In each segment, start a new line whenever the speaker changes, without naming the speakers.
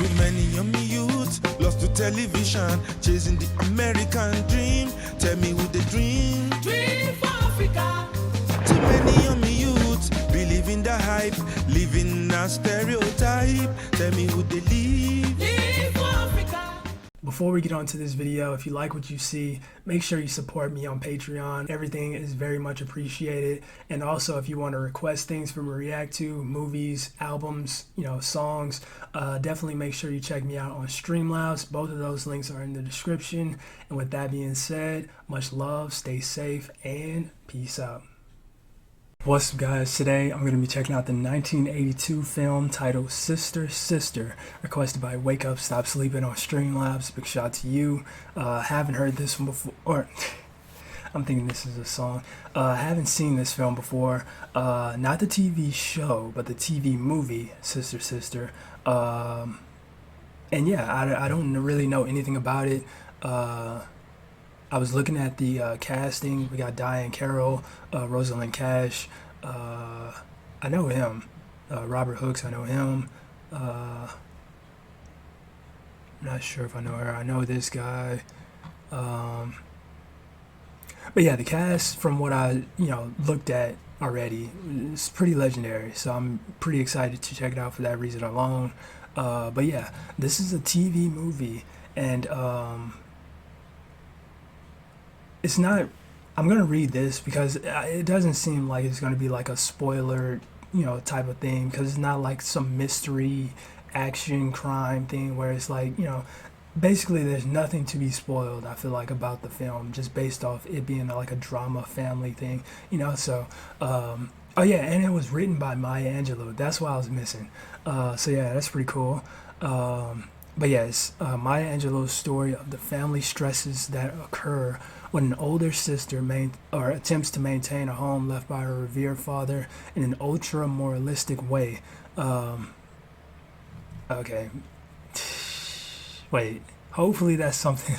Too many young youths lost to television, chasing the American dream. Tell me who they dream. Dream for Africa. Too many young youths believe in the hype, living a stereotype. Tell me who they live. Live for Africa.
Before we get on to this video, if you like what you see, make sure you support me on Patreon. Everything is very much appreciated. And also, if you want to request things for me to react to, movies, albums, songs, definitely make sure you check me out on Streamlabs. Both of those links are in the description. And with that being said, much love, stay safe, and peace out. What's up, guys? Today I'm going to be checking out the 1982 film titled Sister Sister, requested by Wake Up Stop Sleeping on Streamlabs. Big shout out to you. Haven't heard this one before, or I'm thinking this is a song. Haven't seen this film before, not the TV show, but the TV movie Sister Sister. And yeah, I don't really know anything about it. I was looking at the casting. We got Diane Carroll, Rosalind Cash. I know him. Robert Hooks, I know him. Not sure if I know her. I know this guy. But yeah, the cast, from what I looked at already, it's pretty legendary. So I'm pretty excited to check it out for that reason alone. But yeah, this is a TV movie, and it's not, I'm going to read this because it doesn't seem like it's going to be like a spoiler, type of thing, because it's not like some mystery, action, crime thing where it's like, basically there's nothing to be spoiled, I feel like, about the film, just based off it being like a drama family thing, so, oh yeah, and it was written by Maya Angelou. That's what I was missing. So yeah, that's pretty cool. But yes, Maya Angelou's story of the family stresses that occur when an older sister attempts to maintain a home left by her revered father in an ultra-moralistic way. Okay. Wait. Hopefully that's something.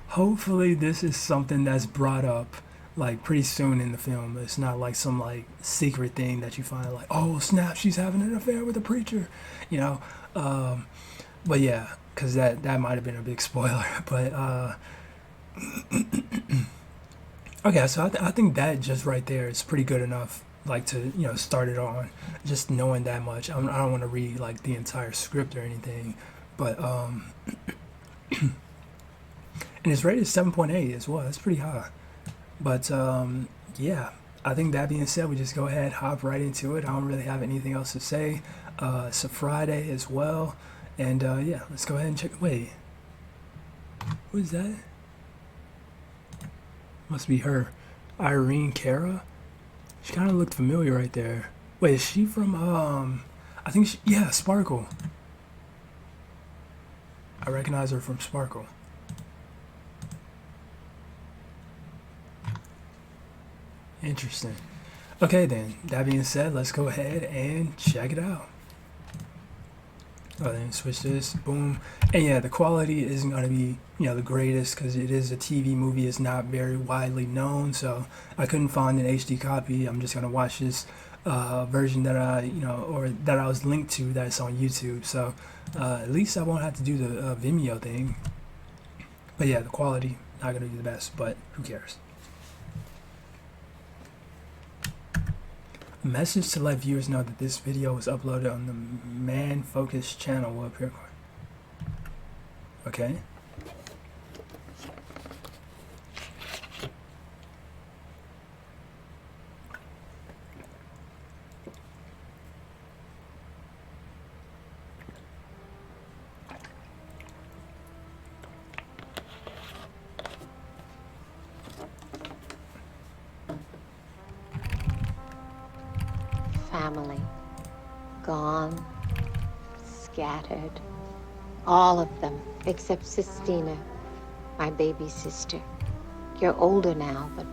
Hopefully this is something that's brought up like pretty soon in the film. It's not like some like secret thing that you find like, oh snap, she's having an affair with a preacher, But yeah, because that might have been a big spoiler. But okay, so I think that just right there is pretty good enough, like, to start it on. Just knowing that much. I don't want to read like the entire script or anything, but and it's rated 7.8 as well. That's pretty high. But yeah, I think that being said, we just go ahead, hop right into it. I don't really have anything else to say. It's a Friday as well. And yeah, let's go ahead and check. Wait, who is that? Must be her, Irene Cara. She kind of looked familiar right there. Wait, is she from I think yeah, Sparkle. I recognize her from Sparkle. Interesting. Okay then, that being said, let's go ahead and check it out. Oh, then switch this, boom. And yeah, the quality isn't going to be, the greatest, because it is a TV movie. It's not very widely known, so I couldn't find an HD copy. I'm just going to watch this version that or that I was linked to that's on YouTube. So at least I won't have to do the Vimeo thing. But yeah, the quality, not going to be the best, but who cares? A message to let viewers know that this video was uploaded on the Man Focus channel will appear. Okay.
Family, gone, scattered, all of them, except Sistina, my baby sister. You're older now, but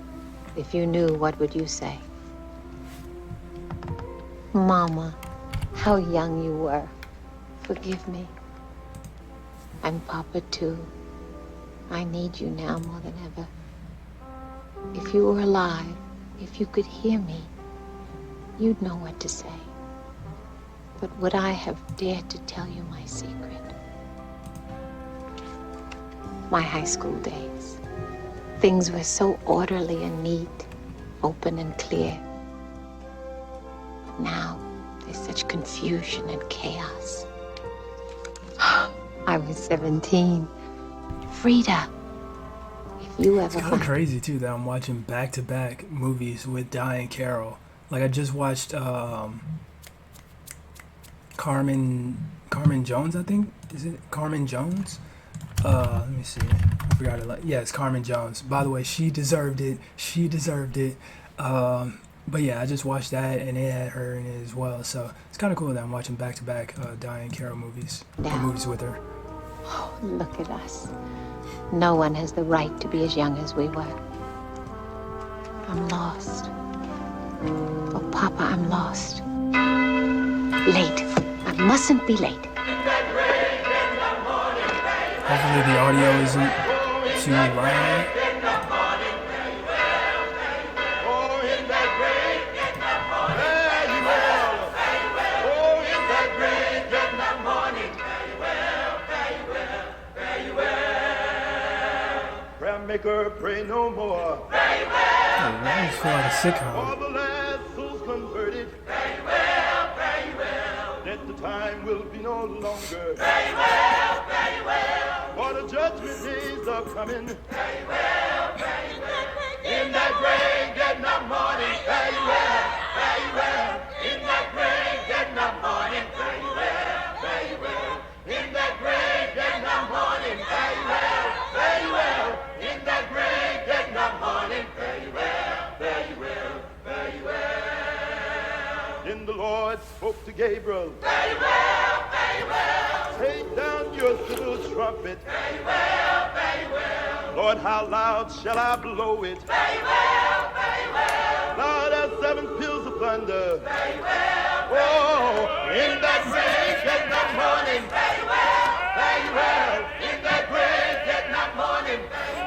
if you knew, what would you say? Mama, how young you were. Forgive me. I'm Papa too. I need you now more than ever. If you were alive, if you could hear me, you'd know what to say. But would I have dared to tell you my secret? my high school days. Things were so orderly and neat, open and clear. Now, there's such confusion and chaos. I was 17. Frida, if you ever
It's kind of crazy, too, that I'm watching back-to-back movies with Diane Carroll. Like, I just watched Carmen Jones, I think. Is it Carmen Jones? Let me see. I forgot it. Yeah, it's Carmen Jones. By the way, she deserved it. She deserved it. But yeah, I just watched that, and it had her in it as well. So it's kind of cool that I'm watching back-to-back Diane Carroll movies, or movies with her.
Oh, look at us. No one has the right to be as young as we were. I'm lost. Oh, Papa, I'm lost. Late. I mustn't be late.
Hopefully the audio isn't too loud.
Maker, pray no more.
Very well. I just feel like a sitcom.
All the last souls converted. Very well, very well. That the time will be no longer. Very well, very well. For the judgment days are coming. Very well, very well. In that great getting up morning. Very well, very well. In that great getting up morning. Very well, very well. In that great getting up morning. Very well, very well. In that great getting up morning, very well, very well, very well. Then the Lord spoke to Gabriel, very well, very well. Take down your little trumpet, very well, very well. Lord, how loud shall I blow it? Very well, very well. Loud as 7 peals of thunder, very well, very well. In that great getting up morning, very well, very well. In that great getting up morning, very well.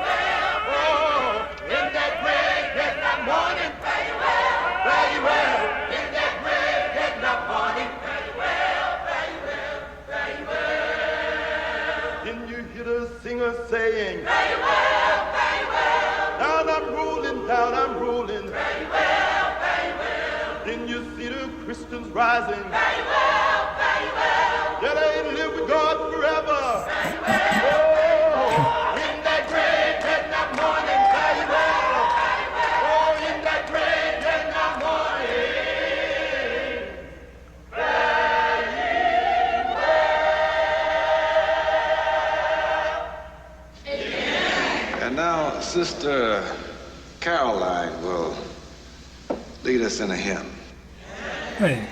Morning, very well, very well. In that great getting up morning, very well, very well, very well. Then you hear the singer saying, very well, very well. Down I'm rolling, down I'm rolling, very well, very well. Then you see the Christians rising, very well, very well. Yeah, they live with God forever, very well. Oh, in that great getting up morning, very well.
Now, Sister Caroline will lead us in a hymn.
Wait.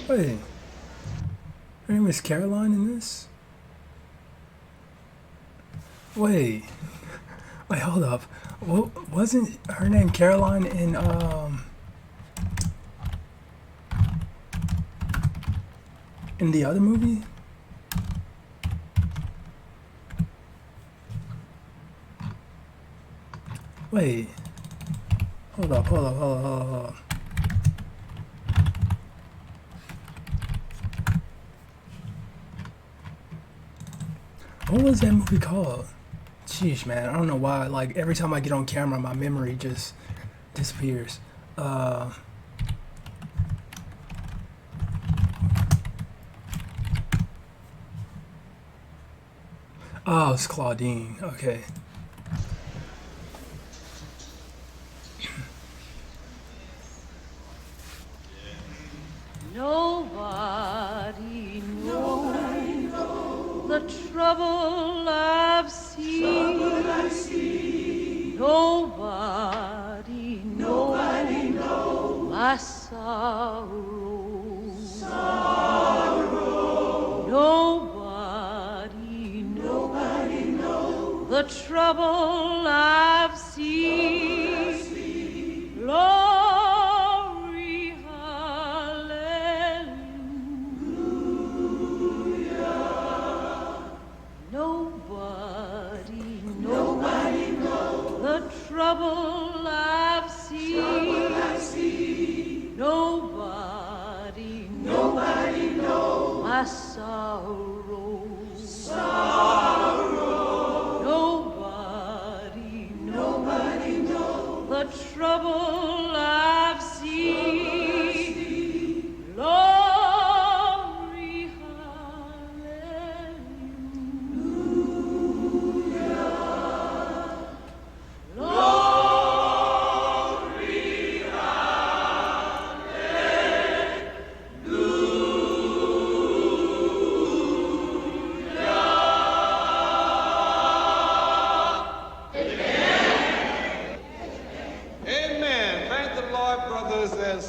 Her name is Caroline in this? Wait, hold up. Wasn't her name Caroline in the other movie? Wait. Hold up. What was that movie called? Sheesh, man. I don't know why. Like, every time I get on camera, my memory just disappears. Oh, it's Claudine. Okay.
Nobody knows the trouble I've seen. Nobody knows my sorrow. Nobody knows the trouble I've seen. Glory, hallelujah. Nobody knows the trouble I've seen. Nobody knows my sorrow.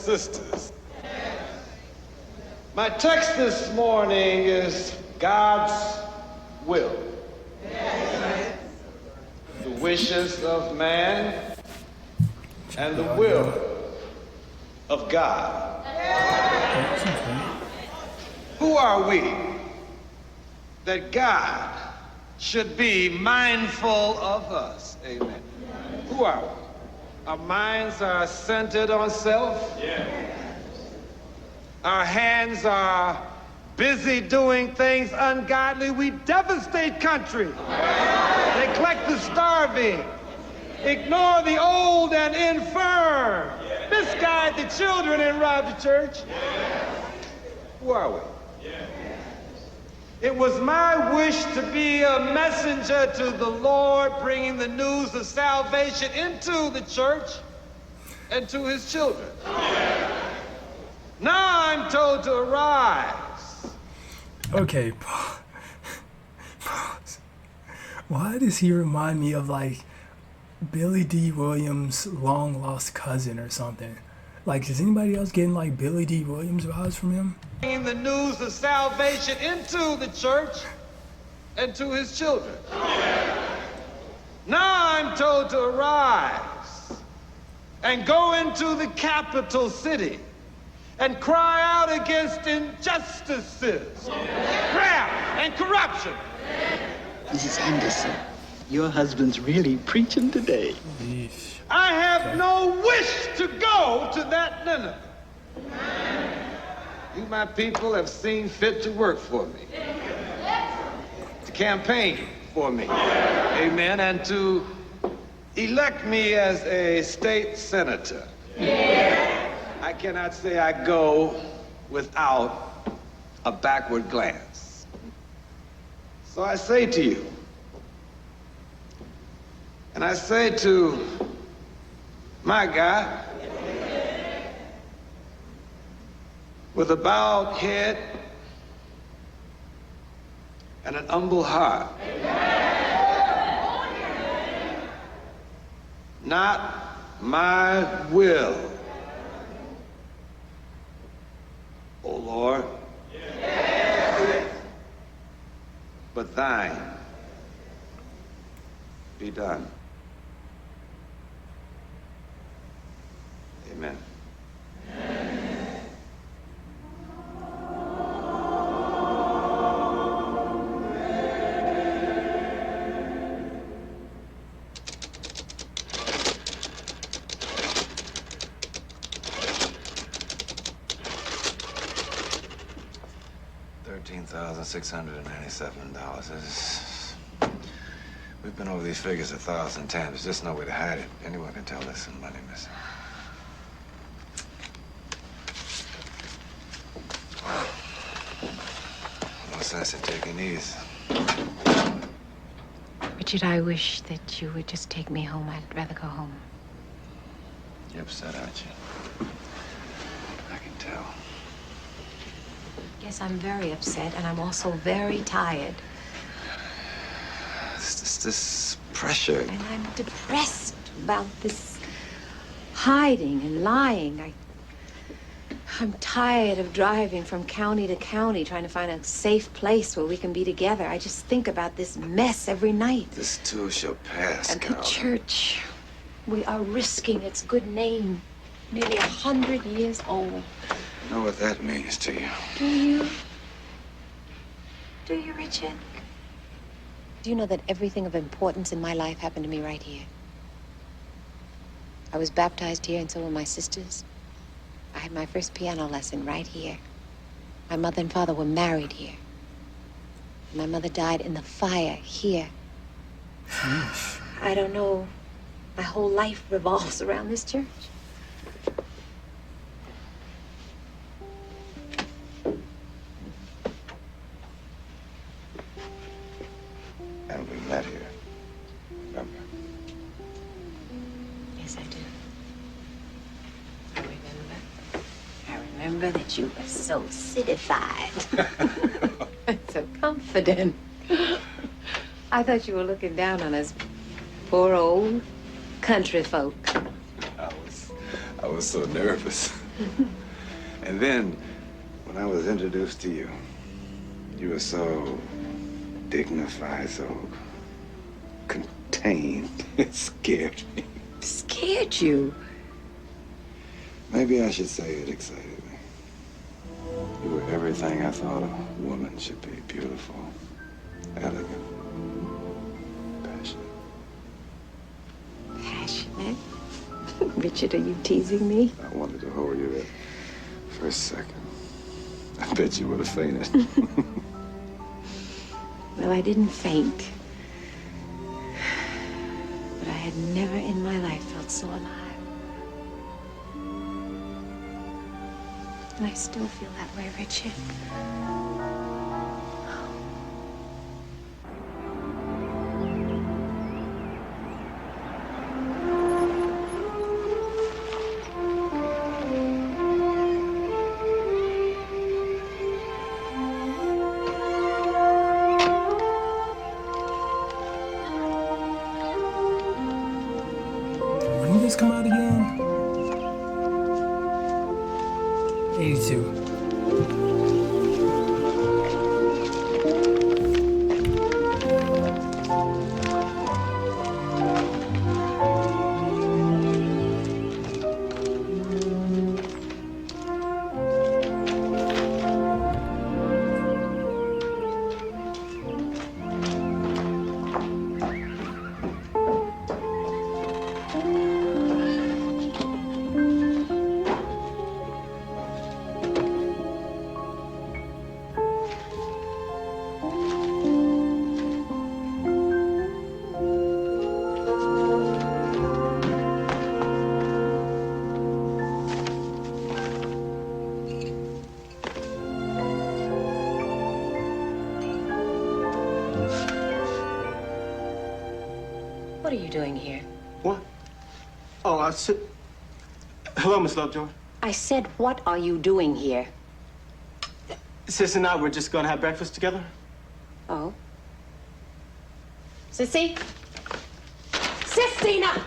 sisters. My text this morning is God's will. The wishes of man and the will of God. Who are we that God should be mindful of us? Amen. Who are we? Our minds are centered on self. Our hands are busy doing things ungodly. We devastate country, neglect the starving, ignore the old and infirm, misguide the children and rob the church. Who are we? It was my wish to be a messenger to the Lord, bringing the news of salvation into the church and to his children. Now I'm told to arise.
Okay, pause. Why does he remind me of like Billy D. Williams' long lost cousin or something? Like, is anybody else getting like Billy D. Williams vibes from him?
Bringing the news of salvation into the church and to his children. Now I'm told to arise and go into the capital city and cry out against injustices, graft, and corruption.
Mrs. Henderson, your husband's really preaching today.
Yeesh.
I have no wish to go to that dinner. You, my people, have seen fit to work for me, to campaign for me, amen, and to elect me as a state senator. I cannot say I go without a backward glance. So I say to you, and I say to my God, with a bowed head and an humble heart, not my will, O Lord, but thine be done. Amen. $13,697. We've been over these figures 1,000 times. There's just no way to hide it. Anyone can tell there's some money missing. No sense in taking these.
Richard, I wish that you would just take me home. I'd rather go home.
You're upset, aren't you? I can tell.
Yes, I'm very upset, and I'm also very tired.
This pressure.
And I'm depressed about this hiding and lying. I'm tired of driving from county to county, trying to find a safe place where we can be together. I just think about this mess every night.
This too shall pass,
And the
Carol.
church, we are risking its good name. Nearly 100 years old.
I know what that means to you.
Do you? Do you, Richard? Do you know that everything of importance in my life happened to me right here? I was baptized here, and so were my sisters. I had my first piano lesson right here. My mother and father were married here. My mother died in the fire here. I don't know. My whole life revolves around this church.
And we met here. Remember?
Yes, I do. I remember that you were so citified. So confident. I thought you were looking down on us poor old country folk.
I was so nervous.
And then, when I was introduced to you, you were so dignified, so contained. It scared me.
Scared you?
Maybe I should say it excited me. You were everything I thought a woman should be. Beautiful, elegant, passionate.
Passionate? Richard, are you teasing me?
I wanted to hold you there for a second. I bet you would have fainted.
Well, I didn't faint. But I had never in my life felt so alive. And I still feel that way, Richard.
When did this come out again? 82.
What are you doing here?
What? Oh, I said... Hello, Miss Lovejoy.
I said, what are you doing here?
Sis and I were just gonna have breakfast together.
Oh? Sissy? Sistina!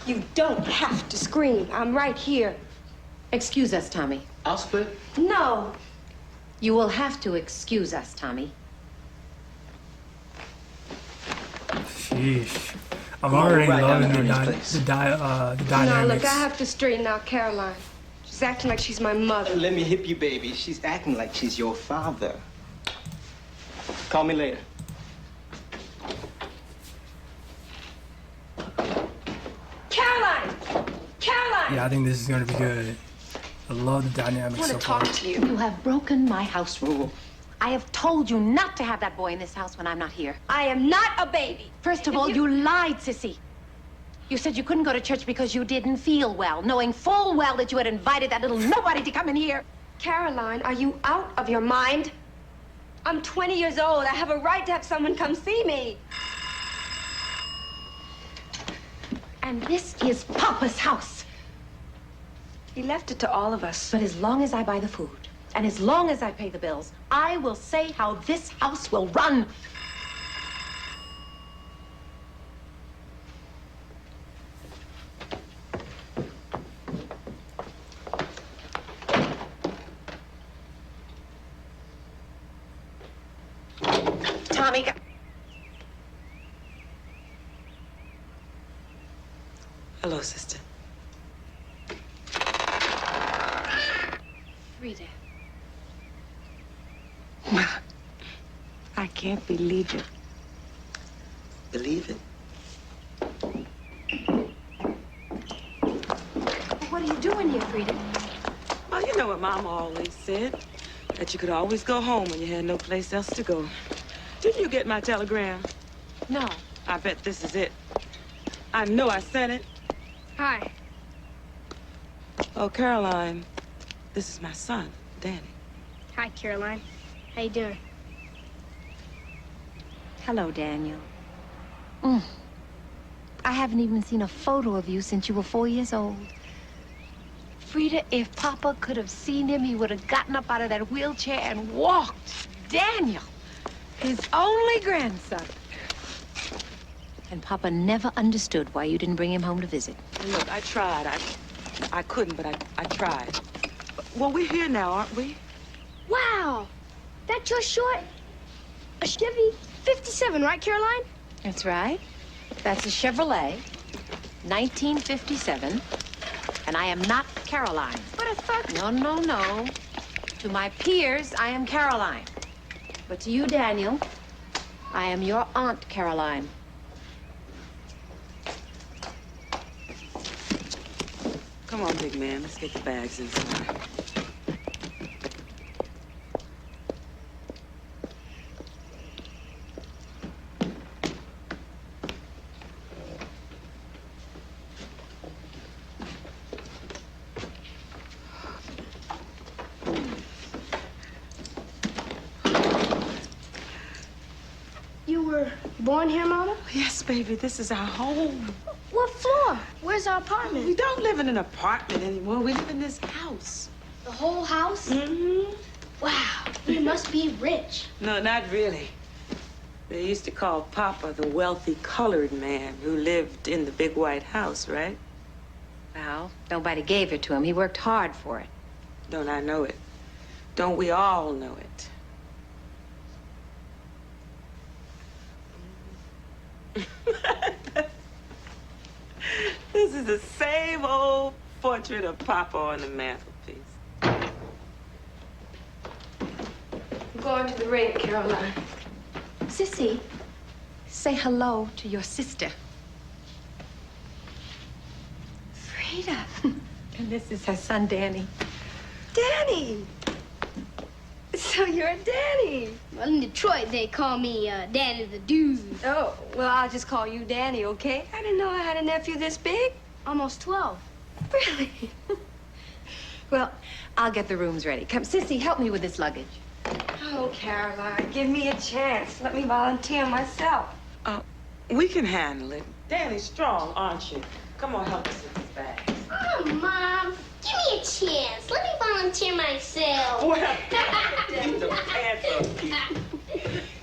You don't have to scream. I'm right here.
Excuse us, Tommy.
I'll split.
No.
You will have to excuse us, Tommy.
Sheesh. I'm already
right down
loving
to
the
Ernie's
dynamics.
No, look, I have to straighten out Caroline. She's acting like she's my mother.
Let me hip you, baby. She's acting like she's your father. Call me later.
Caroline! Caroline!
Yeah, I think this is gonna be good. I love the
I
dynamics
want
so
to
far.
talk to you.
You have broken my house rule. I have told you not to have that boy in this house when I'm not here.
I am not a baby.
First of all, you lied, Sissy. You said you couldn't go to church because you didn't feel well, knowing full well that you had invited that little nobody to come in here.
Caroline, are you out of your mind? I'm 20 years old. I have a right to have someone come see me.
And this is Papa's house.
He left it to all of us.
But as long as I buy the food, and as long as I pay the bills, I will say how this house will run. Tommy.
Hello, sister.
Rita.
I can't believe it.
Believe it.
What are you doing here, Frida?
Well, you know what Mama always said, that you could always go home when you had no place else to go. Didn't you get my telegram?
No.
I bet this is it. I know I sent it.
Hi.
Oh, Caroline, this is my son, Danny.
Hi, Caroline. How you doing?
Hello, Daniel. I haven't even seen a photo of you since you were 4 years old. Frida, if Papa could have seen him, he would have gotten up out of that wheelchair and walked. Daniel, his only grandson. And Papa never understood why you didn't bring him home to visit.
Look, I tried. I couldn't, but I tried. Well, we're here now, aren't we?
Wow! That's your short? A Chevy 57, right, Caroline?
That's right. That's a Chevrolet, 1957. And I am not Caroline.
But I thought...
No. To my peers, I am Caroline. But to you, Daniel, I am your Aunt Caroline.
Come on, big man. Let's get the bags inside.
You were born here, Mama?
Yes, baby. This is our home.
What floor? Where's our apartment?
We don't live in an apartment anymore. We live in this house.
The whole house?
Mm-hmm.
Wow, you must be rich.
No, not really. They used to call Papa the wealthy colored man who lived in the big white house, right?
Well, nobody gave it to him. He worked hard for it.
Don't I know it? Don't we all know it? This is the same old portrait of Papa on the mantelpiece.
I'm going to the ring, Caroline.
Sissy, say hello to your sister.
Frida.
And this is her son, Danny.
Danny! So you're Danny.
Well, in Detroit, they call me Danny the Dude.
Oh, well, I'll just call you Danny, okay? I didn't know I had a nephew this big.
Almost 12.
Really?
Well, I'll get the rooms ready. Come, Sissy, help me with this luggage.
Oh, Caroline, give me a chance. Let me volunteer myself.
We can handle it. Danny's strong, aren't you? Come on, help us with this bag.
Oh, Mom, give me a chance. Let me volunteer myself.
Well, keep the pants up.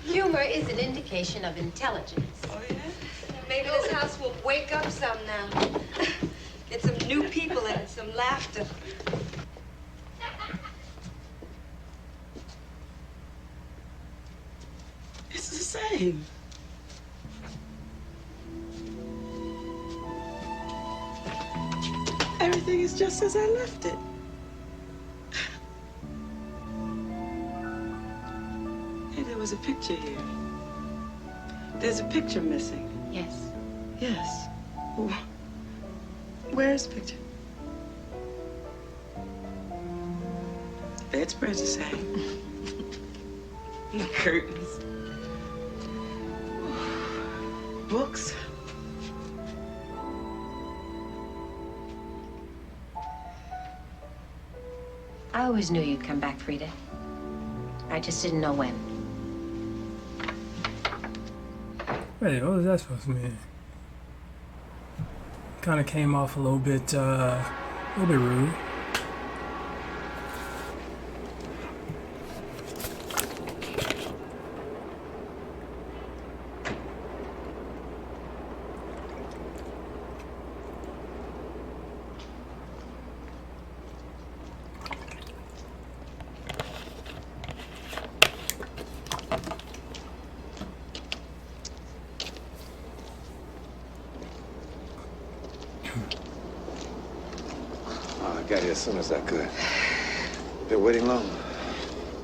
Humor is an indication of intelligence.
Oh, yeah?
Maybe this house will wake up some now. Get some new people in it, some laughter.
It's the same. Everything is just as I left it. Hey, there was a picture here. There's a picture missing.
Yes.
Yes. Where's the picture? Bedspread's the same. The curtains. Books.
I always knew you'd come back, Frida. I just didn't know when.
Wait, what was that supposed to mean? Kind of came off a little bit rude.
I got here as soon as I could. Been waiting long?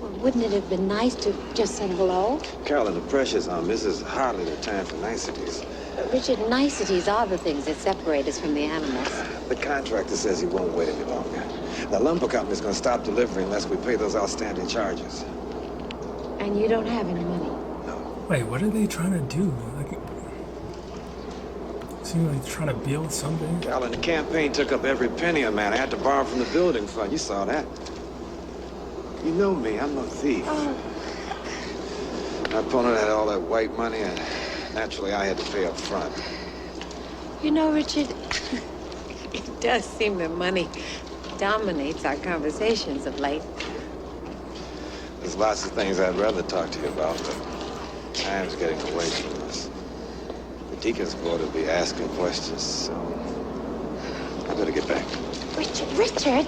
Well, wouldn't it have been nice to just say hello?
Carolyn, the pressure's on. This is hardly the time for niceties.
But Richard, niceties are the things that separate us from the animals.
The contractor says he won't wait any longer. The lumber company's gonna stop delivery unless we pay those outstanding charges.
And you don't have any money?
No.
Wait, what are they trying to do? Like, seems like they're trying to build something.
Carolyn, the campaign took up every penny of mine. I had to borrow from the building fund. You saw that. You know me, I'm no thief.
Oh.
My opponent had all that white money, and naturally I had to pay up front.
You know, Richard, it does seem that money dominates our conversations of late.
There's lots of things I'd rather talk to you about, but time's getting away from us. The Deacon's boy will be asking questions, so I better get back.
Richard,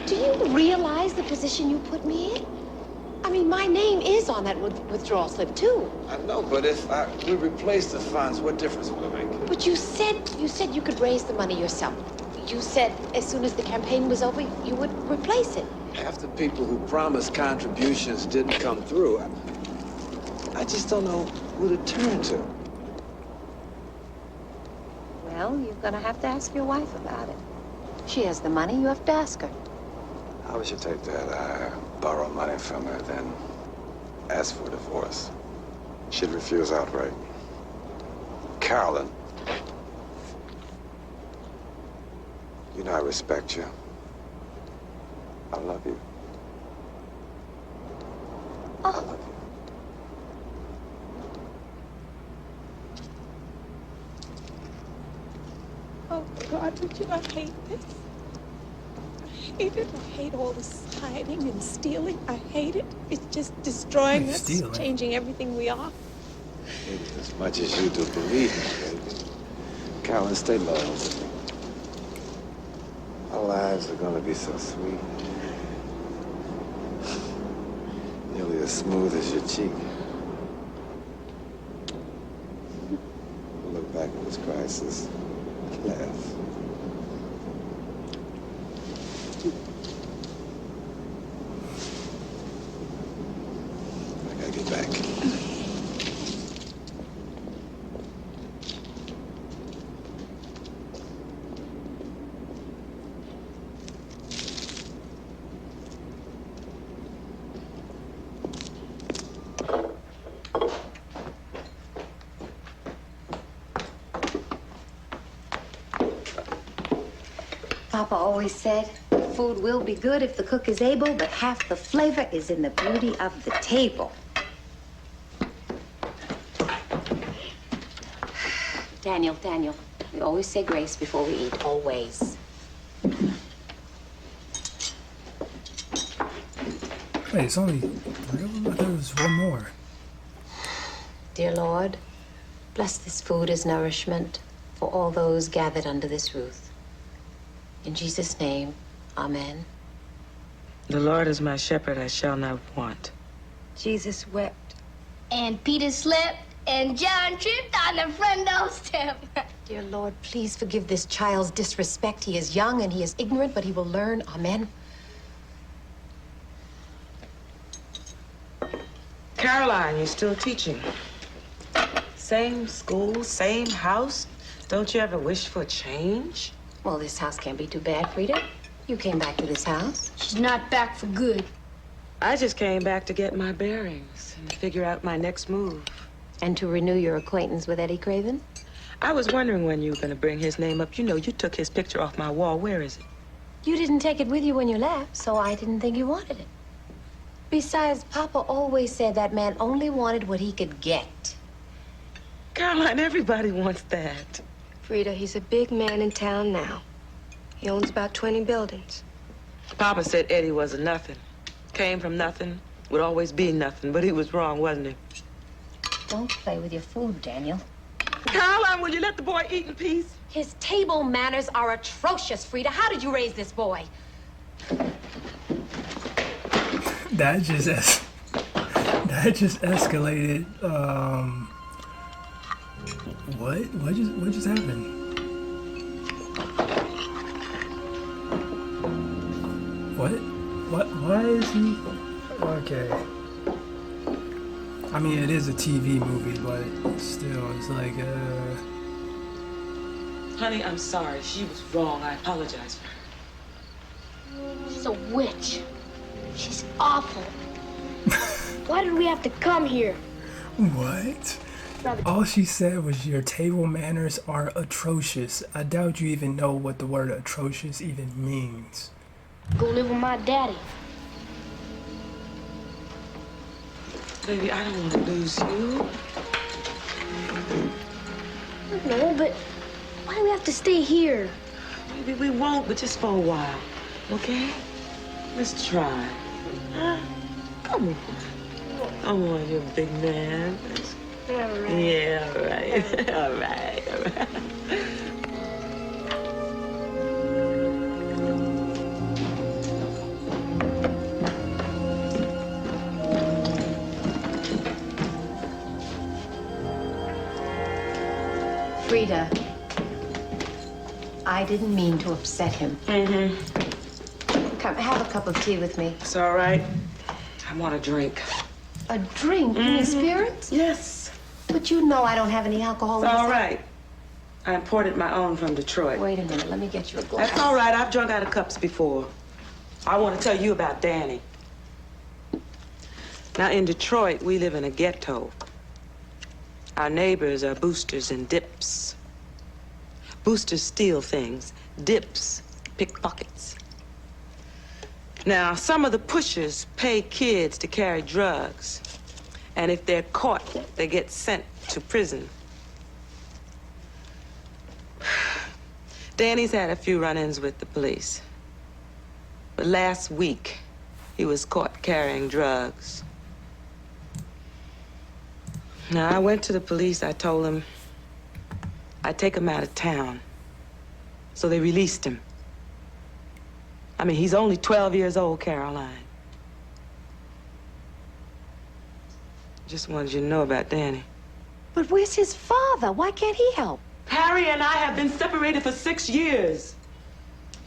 do you realize the position you put me in? I mean, my name is on that withdrawal slip, too.
I know, but if we replace the funds, what difference will it make?
But you said you could raise the money yourself. You said as soon as the campaign was over, you would replace it.
Half the people who promised contributions didn't come through. I just don't know who to turn to.
Well, you're gonna have to ask your wife about it. She has the money, you have to ask her.
How would you take that? I borrow money from her, then ask for a divorce. She'd refuse outright. Carolyn, you know I respect you. I love you. I love you.
Oh, God, Richard, I hate this. I hate it. I hate all this hiding and stealing. I hate it. It's just destroying us, changing everything we are.
I hate it as much as you do. Believe me, baby. Carolyn, stay loyal to me. Our lives are gonna be so sweet. Nearly as smooth as your cheek. We'll look back at this crisis. Laugh. I gotta get back.
Papa always said, food will be good if the cook is able, but half the flavor is in the beauty of the table. Daniel, we always say grace before we eat, always.
Wait, it's only 3 of them? I thought it was one more.
Dear Lord, bless this food as nourishment for all those gathered under this roof. In Jesus' name, amen.
The Lord is my shepherd, I shall not want.
Jesus wept.
And Peter slept, and John tripped on the front doorstep.
Dear Lord, please forgive this child's disrespect. He is young and he is ignorant, but he will learn. Amen.
Caroline, you're still teaching. Same school, same house. Don't you ever wish for a change?
Well, this house can't be too bad, Frida. You came back to this house.
She's not back for good.
I just came back to get my bearings and figure out my next move.
And to renew your acquaintance with Eddie Craven?
I was wondering when you were going to bring his name up. You know, you took his picture off my wall. Where is it?
You didn't take it with you when you left, so I didn't think you wanted it. Besides, Papa always said that man only wanted what he could get.
Caroline, everybody wants that.
Frida, he's a big man in town now. He owns about 20 buildings.
Papa said Eddie was a nothing. Came from nothing, would always be nothing, but he was wrong, wasn't he?
Don't play with your food, Daniel.
Caroline, will you let the boy eat in peace?
His table manners are atrocious, Frida. How did you raise this boy?
That just escalated. What just happened? What? Why is he? Okay. I mean, it is a TV movie, but still, it's like,
Honey, I'm sorry. She was wrong. I apologize for her.
She's a witch. She's awful. Why did we have to come here?
What? All she said was your table manners are atrocious. I doubt you even know what the word atrocious even means.
Go live with my daddy.
Baby, I don't want to lose you.
No, but why do we have to stay here?
Maybe we won't, but just for a while, okay? Let's try. Huh? Come on. Come on, you big man. All right. Yeah, all right. All right, all right.
Frida, I didn't mean to upset him. Come, have a cup of tea with me.
It's all right. I want a drink.
A drink? You mean spirits?
Yes.
But you know I don't have any alcohol in
It's
this
all
house.
right. I imported my own from Detroit.
Wait a minute, let me get you a glass.
That's all right. I've drunk out of cups before. I want to tell you about Danny. Now, in Detroit, we live in a ghetto. Our neighbors are boosters and dips. Boosters steal things. Dips pickpockets. Now, some of the pushers pay kids to carry drugs. And if they're caught, they get sent to prison. Danny's had a few run-ins with the police. But last week, he was caught carrying drugs. Now, I went to the police. I told them I'd take him out of town. So they released him. I mean, he's only 12 years old, Caroline. Just wanted you to know about Danny.
But where's his father? Why can't he help?
Harry and I have been separated for 6 years.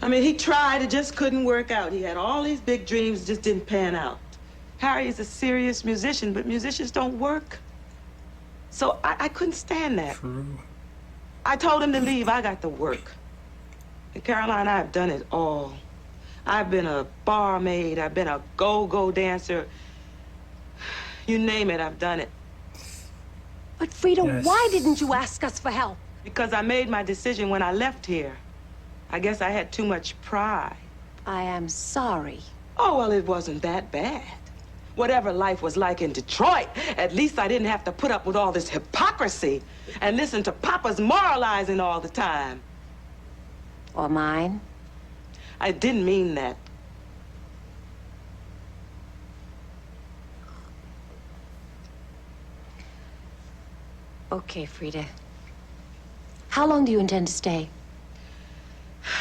I mean, he tried, it just couldn't work out. He had all these big dreams, just didn't pan out. Harry is a serious musician, but musicians don't work. So I couldn't stand that.
True.
I told him to leave. I got to work. And Caroline, I've done it all. I've been a barmaid. I've been a go-go dancer. You name it, I've done it.
But Frida,
Yes.
why didn't you ask us for help?
Because I made my decision when I left here. I guess I had too much pride.
I am sorry.
Oh, well, it wasn't that bad. Whatever life was like in Detroit, at least I didn't have to put up with all this hypocrisy and listen to Papa's moralizing all the time.
Or mine?
I didn't mean that.
Okay, Frida. How long do you intend to stay?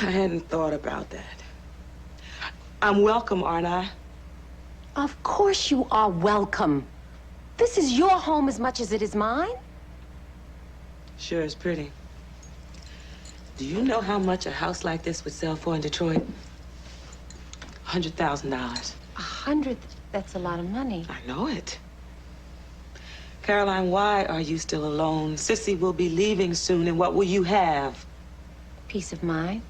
I hadn't thought about that. I'm welcome, aren't I?
Of course you are welcome. This is your home as much as it is mine.
Sure is pretty. Do you know how much a house like this would sell for in Detroit? $100,000.
100? That's a lot of money.
I know it. Caroline, why are you still alone? Sissy will be leaving soon, and what will you have?
Peace of mind.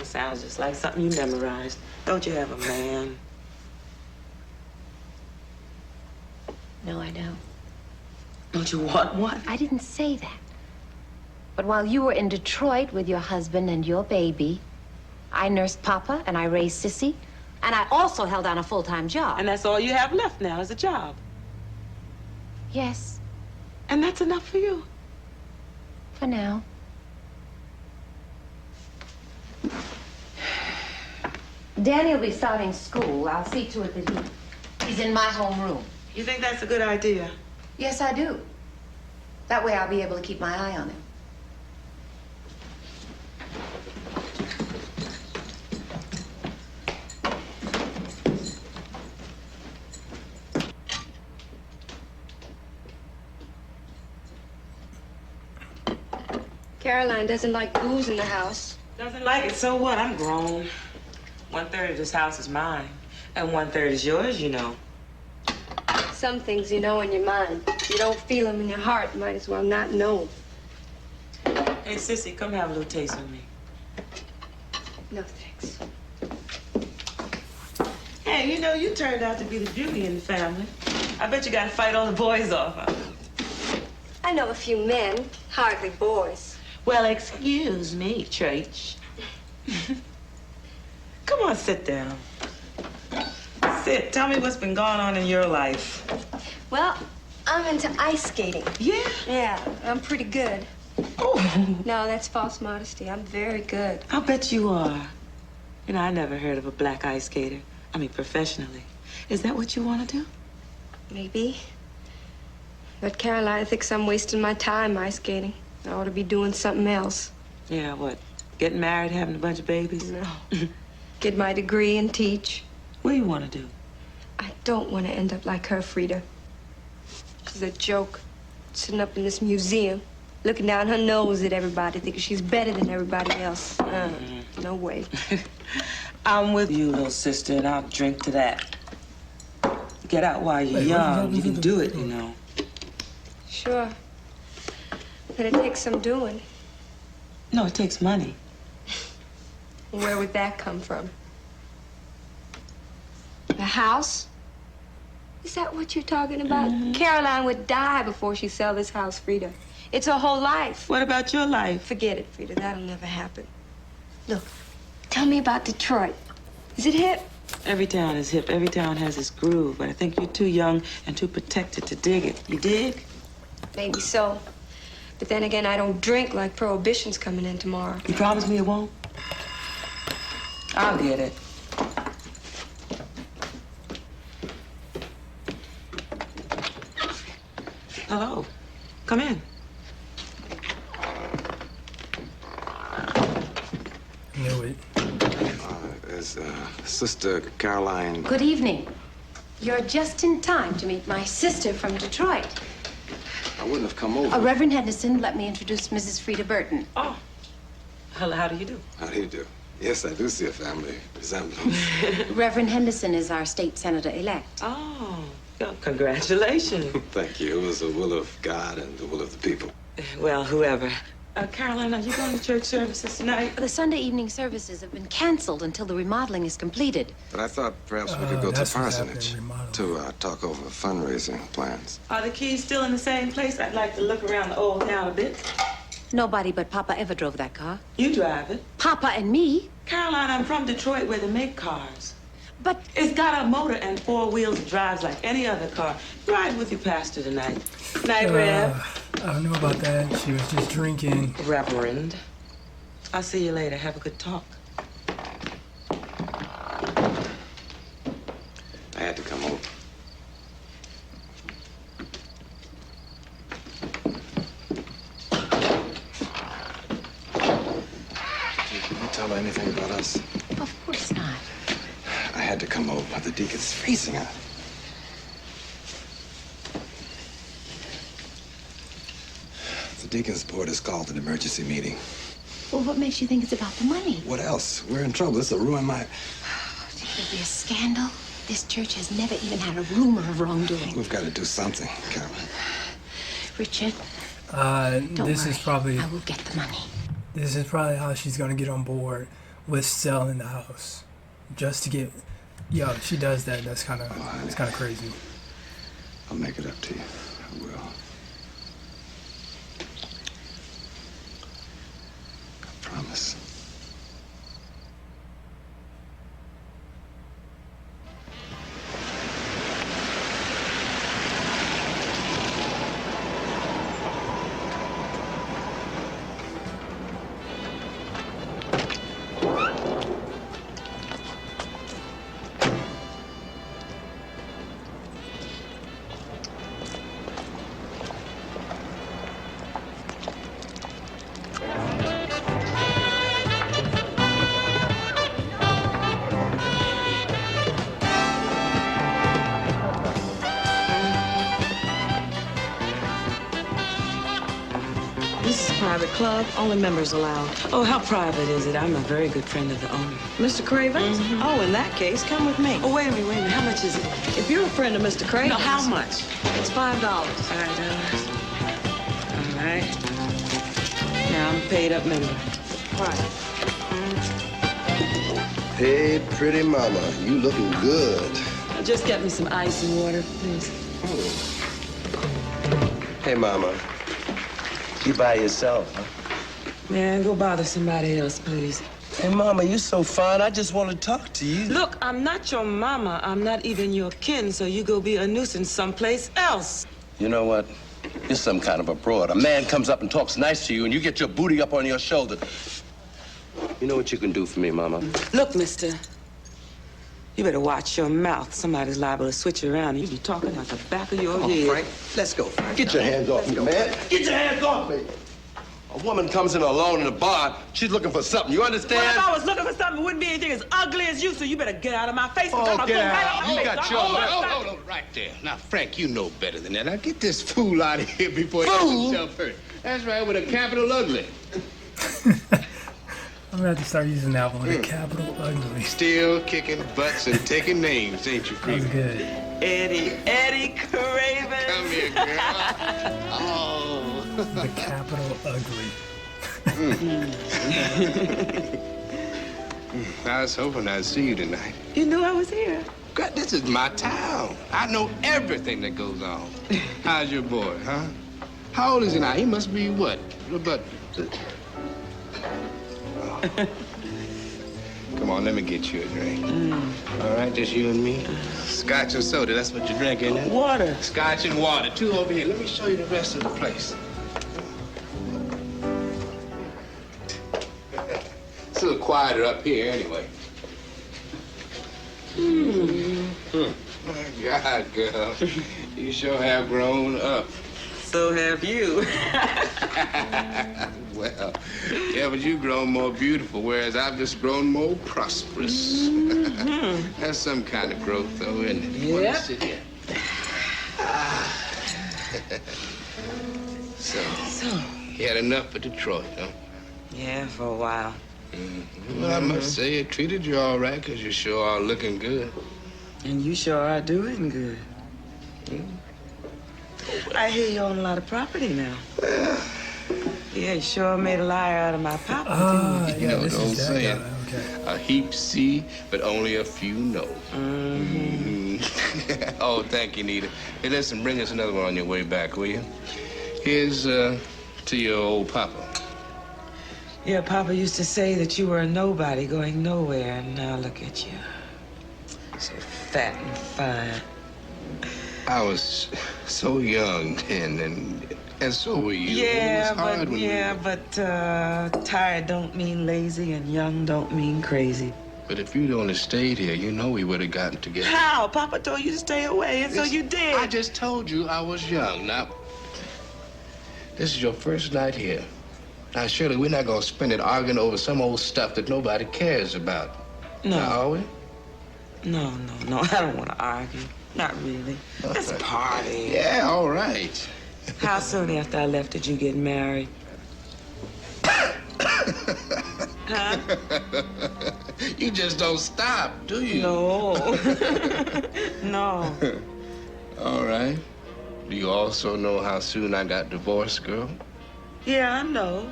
Sounds just like something you memorized. Don't you have a man?
No, I don't.
Don't you want one?
I didn't say that. But while you were in Detroit with your husband and your baby, I nursed Papa and I raised Sissy, and I also held down a full-time job.
And that's all you have left now is a job.
Yes.
And that's enough for you?
For now. Danny will be starting school. I'll see to it that he's in my homeroom.
You think that's a good idea?
Yes, I do. That way I'll be able to keep my eye on him.
Caroline doesn't like booze in the house.
Doesn't like it, so what? I'm grown. 1/3 of this house is mine, and 1/3 is yours, you know.
Some things you know in your mind. If you don't feel them in your heart, you might as well not know.
Hey, Sissy, come have a little taste with me.
No, thanks.
Hey, you know, you turned out to be the beauty in the family. I bet you got to fight all the boys off, huh?
I know a few men, hardly boys.
Well, excuse me, Church. Come on, sit down. Sit. Tell me what's been going on in your life.
Well, I'm into ice skating.
Yeah?
Yeah, I'm pretty good.
Oh.
No, that's false modesty. I'm very good.
I'll bet you are. You know, I never heard of a black ice skater. I mean, professionally. Is that what you want to do?
Maybe. But Caroline thinks I'm wasting my time ice skating. I ought to be doing something else.
Yeah, what? Getting married, having a bunch of babies?
No. Get my degree and teach.
What do you want to do?
I don't want to end up like her, Frida. She's a joke. Sitting up in this museum, looking down her nose at everybody, thinking she's better than everybody else. No way.
I'm with you, little sister, and I'll drink to that. Get out while you're young. You can do it, you know.
Sure. But it takes some doing.
No, it takes money.
Where would that come from? The house? Is that what you're talking about? Caroline would die before she sell this house, Frida. It's her whole life.
What about your life?
Forget it, Frida. That'll never happen. Look, tell me about Detroit. Is it hip?
Every town is hip. Every town has its groove, but I think you're too young and too protected to dig it. You dig?
Maybe so. But then again, I don't drink like Prohibition's coming in tomorrow.
You promise me it won't? I'll get it. Hello. Come in.
Knew it.
Is Sister Caroline...
Good evening. You're just in time to meet my sister from Detroit.
I wouldn't have come over.
Reverend Henderson, let me introduce Mrs. Frida Burton.
Oh. How do you do?
How do you do? Yes, I do see a family resemblance.
Reverend Henderson is our state senator-elect.
Oh, well, congratulations.
Thank you. It was the will of God and the will of the people.
Well, whoever. Caroline, are you going to church services tonight?
The Sunday evening services have been canceled until the remodeling is completed.
But I thought perhaps we could go to the parsonage to talk over fundraising plans.
Are the keys still in the same place? I'd like to look around the old town a bit.
Nobody but Papa ever drove that car.
You drive it.
Papa and me?
Caroline, I'm from Detroit where they make cars.
But...
It's got a motor and 4 wheels and drives like any other car. Ride with your pastor tonight. Night, Rev.
I don't know about that. She was just drinking.
Reverend. I'll see you later. Have a good talk.
I had to come over. Did you tell her anything about us?
Of course not.
I had to come over. The deacon's freezing out. The deacon's board has called an emergency meeting.
Well, what makes you think it's about the money?
What else? We're in trouble. This will ruin my...
There'll be a scandal. This church has never even had a rumor of wrongdoing.
We've got to do something, Caroline.
Richard,
this is probably...
I will get the money.
This is probably how she's going to get on board with selling the house. Just to get... Yo, she does that. That's kind of... It's kind of crazy.
I'll make it up to you. I will. I promise.
Private club, only members allowed.
Oh, how private is it? I'm a very good friend of the owner.
Mr. Cravens? Oh, in that case, come with me.
Oh, wait a minute. How much is it?
If you're a friend of Mr. Cravens...
No, how much?
It's $5.
$5. All right. Now I'm a paid-up member.
Right.
Hey, pretty mama, you looking good.
Just get me some ice and water, please.
Hey, mama. You by yourself, huh?
Man, go bother somebody else, please.
Hey, mama, you so fine. I just want to talk to you.
Look, I'm not your mama. I'm not even your kin, so you go be a nuisance someplace else.
You know what? You're some kind of a broad. A man comes up and talks nice to you, and you get your booty up on your shoulder. You know what you can do for me, mama?
Look, mister, You better watch your mouth. Somebody's liable to switch around and you be talking out the back of your
Come on,
head.
Frank. Let's go, Frank. Get your hands off me, man. Get your hands off me. A woman comes in alone in a bar. She's looking for something. You understand?
Well, if I was looking for something, it wouldn't be anything as ugly as you, so you better get out of my face.
Oh, get out. You got your...
Hold, right there. Now, Frank, you know better than that. Now, get this fool out of here before he gets himself hurt. That's right, with a capital ugly.
I'm gonna have to start using that one, the capital ugly.
Still kicking butts and taking names, ain't you, Freeman?
That's good.
Eddie Craven.
Come here, girl. Oh.
The capital ugly.
I was hoping I'd see you tonight.
You knew I was here.
God, this is my town. I know everything that goes on. How's your boy, huh? How old is he now? He must be what? About... Oh. Come on, let me get you a drink. All right, just you and me? Scotch and soda, that's what you drink, isn't it?
Water.
Scotch and water. Two over here. Let me show you the rest of the place. It's a little quieter up here anyway. My God, girl. You sure have grown up.
So have you.
Well, yeah, but you've grown more beautiful, whereas I've just grown more prosperous. That's some kind of growth, though, isn't it?
Yeah.
Sit here. So, you had enough for Detroit, huh?
Yeah, for a while.
Well, I must say, it treated you all right, because you sure are looking good.
And you sure are doing good. I hear you own a lot of property now. Yeah, you sure made a liar out of my papa,
You know the old saying, a heap see, but only a few know. Oh, thank you, Nita. Hey, listen, bring us another one on your way back, will you? Here's to your old papa.
Yeah, Papa used to say that you were a nobody going nowhere, and now look at you. So fat and fine.
I was so young then, and so were you. It was hard when
but tired don't mean lazy, and young don't mean crazy.
But if you'd only stayed here, you know we would have gotten together.
How? Papa told you to stay away, and so you did.
I just told you I was young. Now, this is your first night here. Now, surely we're not going to spend it arguing over some old stuff that nobody cares about.
No.
Now, are we?
No. I don't want to argue. Not really. Let's party.
Yeah, all right.
How soon after I left did you get married? Huh?
You just don't stop, do you?
No. No.
All right. Do you also know how soon I got divorced, girl?
Yeah, I know.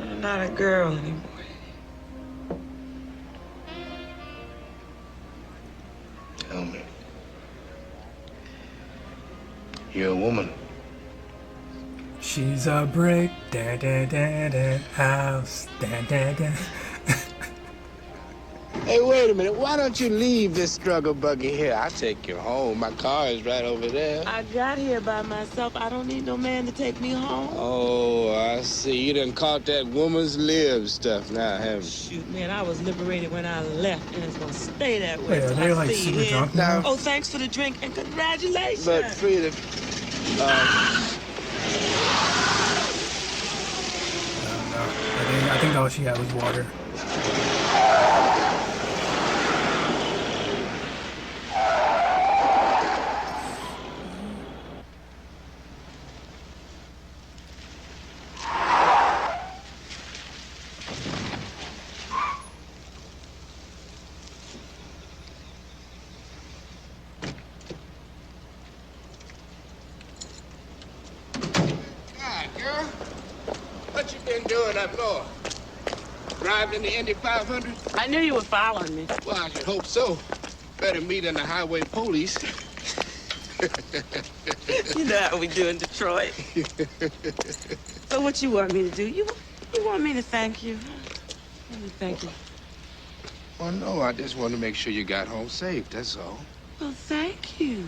I'm not a girl anymore.
Tell me. You're a woman.
She's a brick, house,
Hey, wait a minute. Why don't you leave this struggle buggy here? I'll take you home. My car is right over there.
I got here by myself. I don't need no man to take me home.
Oh, I see. You done caught that woman's lib stuff now, haven't you?
Shoot, man, I was liberated when I left, and it's gonna stay that way.
Wait, are they like super drunk now?
Oh, thanks for the drink, and congratulations.
But, Frida,
I think all she had was water.
Girl, what you been doing up north? Driving the Indy 500?
I knew you were following me.
Well, I should hope so. Better meet in the highway police.
You know how we do in Detroit. So what you want me to do? You want me to thank you? Let me thank you.
Well, no, I just want to make sure you got home safe, that's all.
Well, thank you.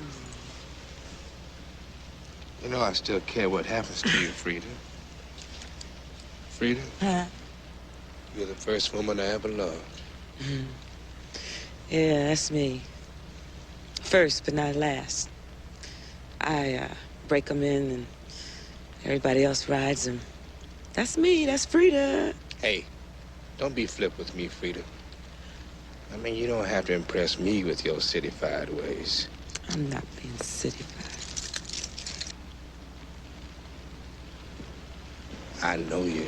You know I still care what happens to you, Frida. Frida?
Huh?
You're the first woman I ever loved.
Mm. Yeah, that's me. First, but not last. I break them in and everybody else rides them. That's me, that's Frida.
Hey, don't be flip with me, Frida. I mean, you don't have to impress me with your city-fied ways.
I'm not being city-fied.
I know you.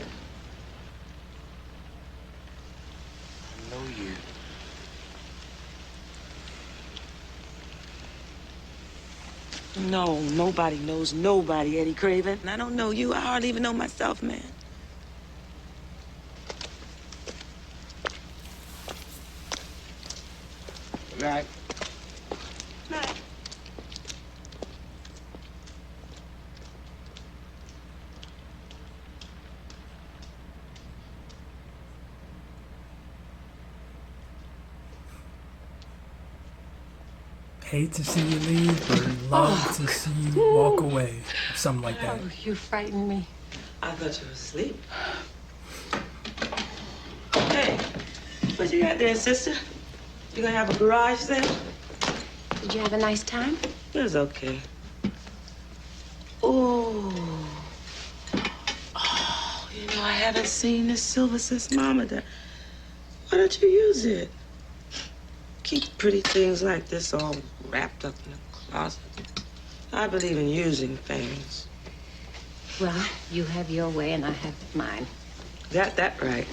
I know you.
No, nobody knows nobody, Eddie Craven. And I don't know you. I hardly even know myself, man.
Good night.
Night.
Hate to see you leave, but love to see you walk away. Or something like that.
Oh, you frightened me.
I thought you were asleep. Hey, what you got there, sister? You gonna have a garage sale?
Did you have a nice time?
It was okay. Ooh. Oh, you know, I haven't seen this silver since Mama died. Why don't you use it? Keep pretty things like this all wrapped up in a closet. I believe in using things.
Well, you have your way and I have mine.
Got that right.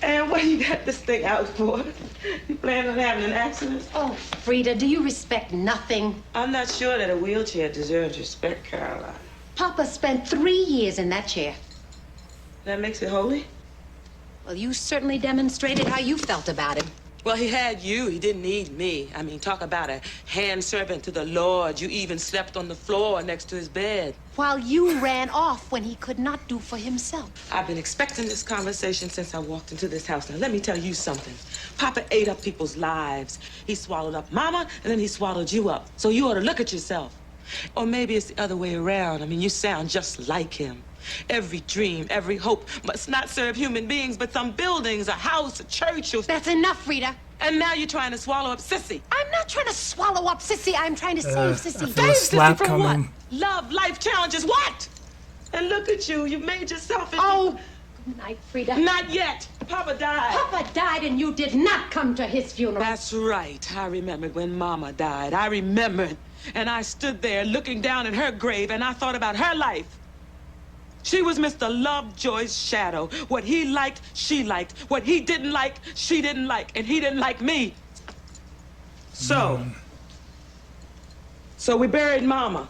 And what you got this thing out for? You plan on having an accident?
Oh, Frida, do you respect nothing?
I'm not sure that a wheelchair deserves respect, Caroline.
Papa spent 3 years in that chair.
That makes it holy?
Well, you certainly demonstrated how you felt about him.
Well, he had you. He didn't need me. I mean, talk about a hand servant to the Lord. You even slept on the floor next to his bed.
While you ran off when he could not do for himself.
I've been expecting this conversation since I walked into this house. Now, let me tell you something. Papa ate up people's lives. He swallowed up Mama, and then he swallowed you up. So you ought to look at yourself. Or maybe it's the other way around. I mean, you sound just like him. Every dream, every hope must not serve human beings, but some buildings, a house, a church, or...
That's enough, Frida.
And now you're trying to swallow up Sissy.
I'm not trying to swallow up Sissy. I'm trying to save Sissy.
Save
Sissy from
coming.
what? Love, life challenges, what? And look at you. You've made yourself into...
Oh, good night, Frida.
Not yet. Papa died.
Papa died and you did not come to his funeral.
That's right. I remembered when Mama died. I remembered. And I stood there looking down at her grave and I thought about her life. She was Mr. Lovejoy's shadow. What he liked, she liked. What he didn't like, she didn't like. And he didn't like me. So we buried Mama.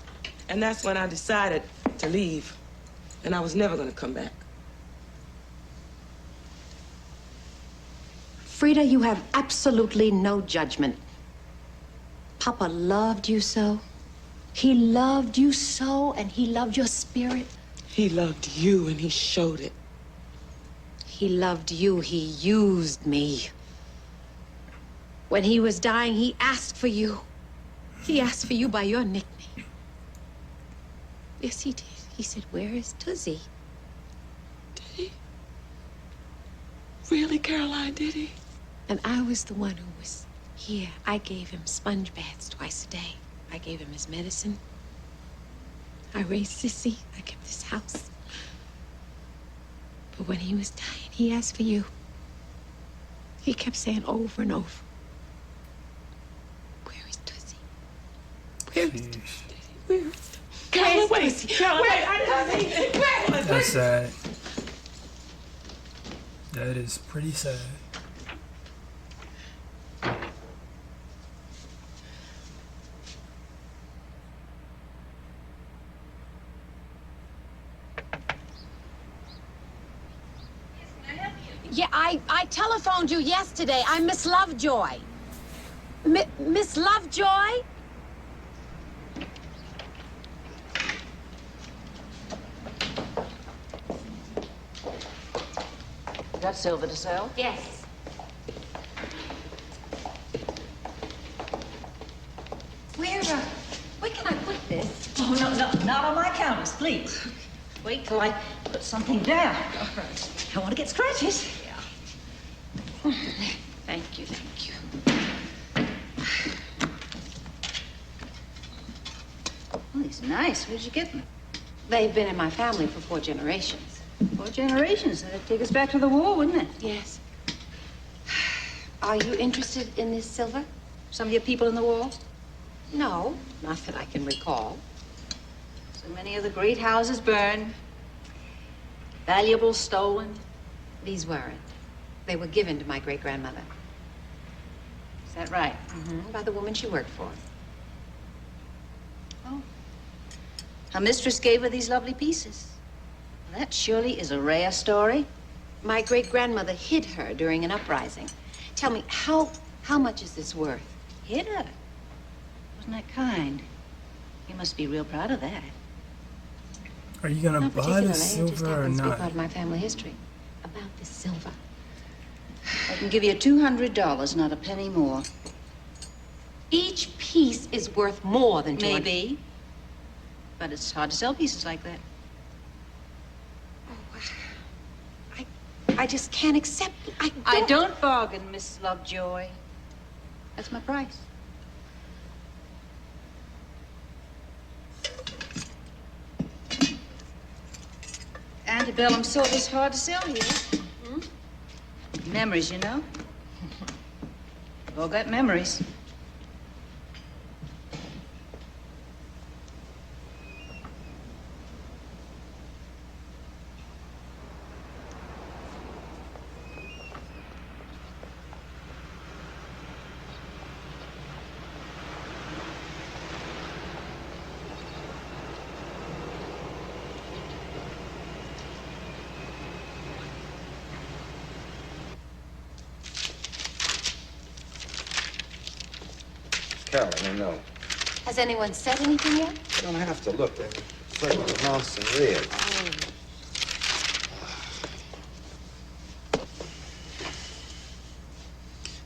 And that's when I decided to leave. And I was never going to come back.
Frida, you have absolutely no judgment. Papa loved you so. He loved you so, and he loved your spirit.
He loved you, and he showed it.
He loved you. He used me. When he was dying, he asked for you. He asked for you by your nickname. Yes, he did. He said, "Where is Toosie?"
Did he? Really, Caroline, did he?
And I was the one who was here. I gave him sponge baths twice a day. I gave him his medicine. I raised Sissy. I kept this house. But when he was dying, he asked for you. He kept saying over and over, "Where is Toosie? Where is Toosie? Where is Toosie?"
Caroline, wait. Caroline, wait.
That's sad. That is pretty sad.
Yeah, I telephoned you yesterday. I'm Miss Lovejoy. Miss Lovejoy?
You got silver to sell?
Yes. Where can I put this?
Oh, no, not on my counters, please. Wait till I put something down. I want to get scratches. Yeah. Thank you, thank you. Oh, these are nice. Where'd you get them?
They've been in my family for 4 generations.
4 generations. That'd take us back to the war, wouldn't it?
Yes. Are you interested in this silver?
Some of your people in the war?
No, not that I can recall.
So many of the great houses burned. Valuables stolen.
These weren't. They were given to my great-grandmother.
Is that right?
Mm-hmm. By the woman she worked for.
Oh. Her mistress gave her these lovely pieces. That surely is a rare story.
My great-grandmother hid her during an uprising. Tell me, how much is this worth?
Hid her? Wasn't that kind? You must be real proud of that.
Are you gonna
Not
buy
particularly.
the
It just
silver or
happens to be
not?
part of my family history. About this silver.
I can give you $200, not a penny more.
Each piece is worth more than 200.
Maybe. But it's hard to sell pieces like that.
I just can't accept it.
I don't bargain, Miss Lovejoy. That's my price. Antebellum silver's hard to sell here. Memories, you know. We've all got memories.
Carolyn, no.
Has anyone said anything yet?
You don't have to look. They're flicking the mouse and red.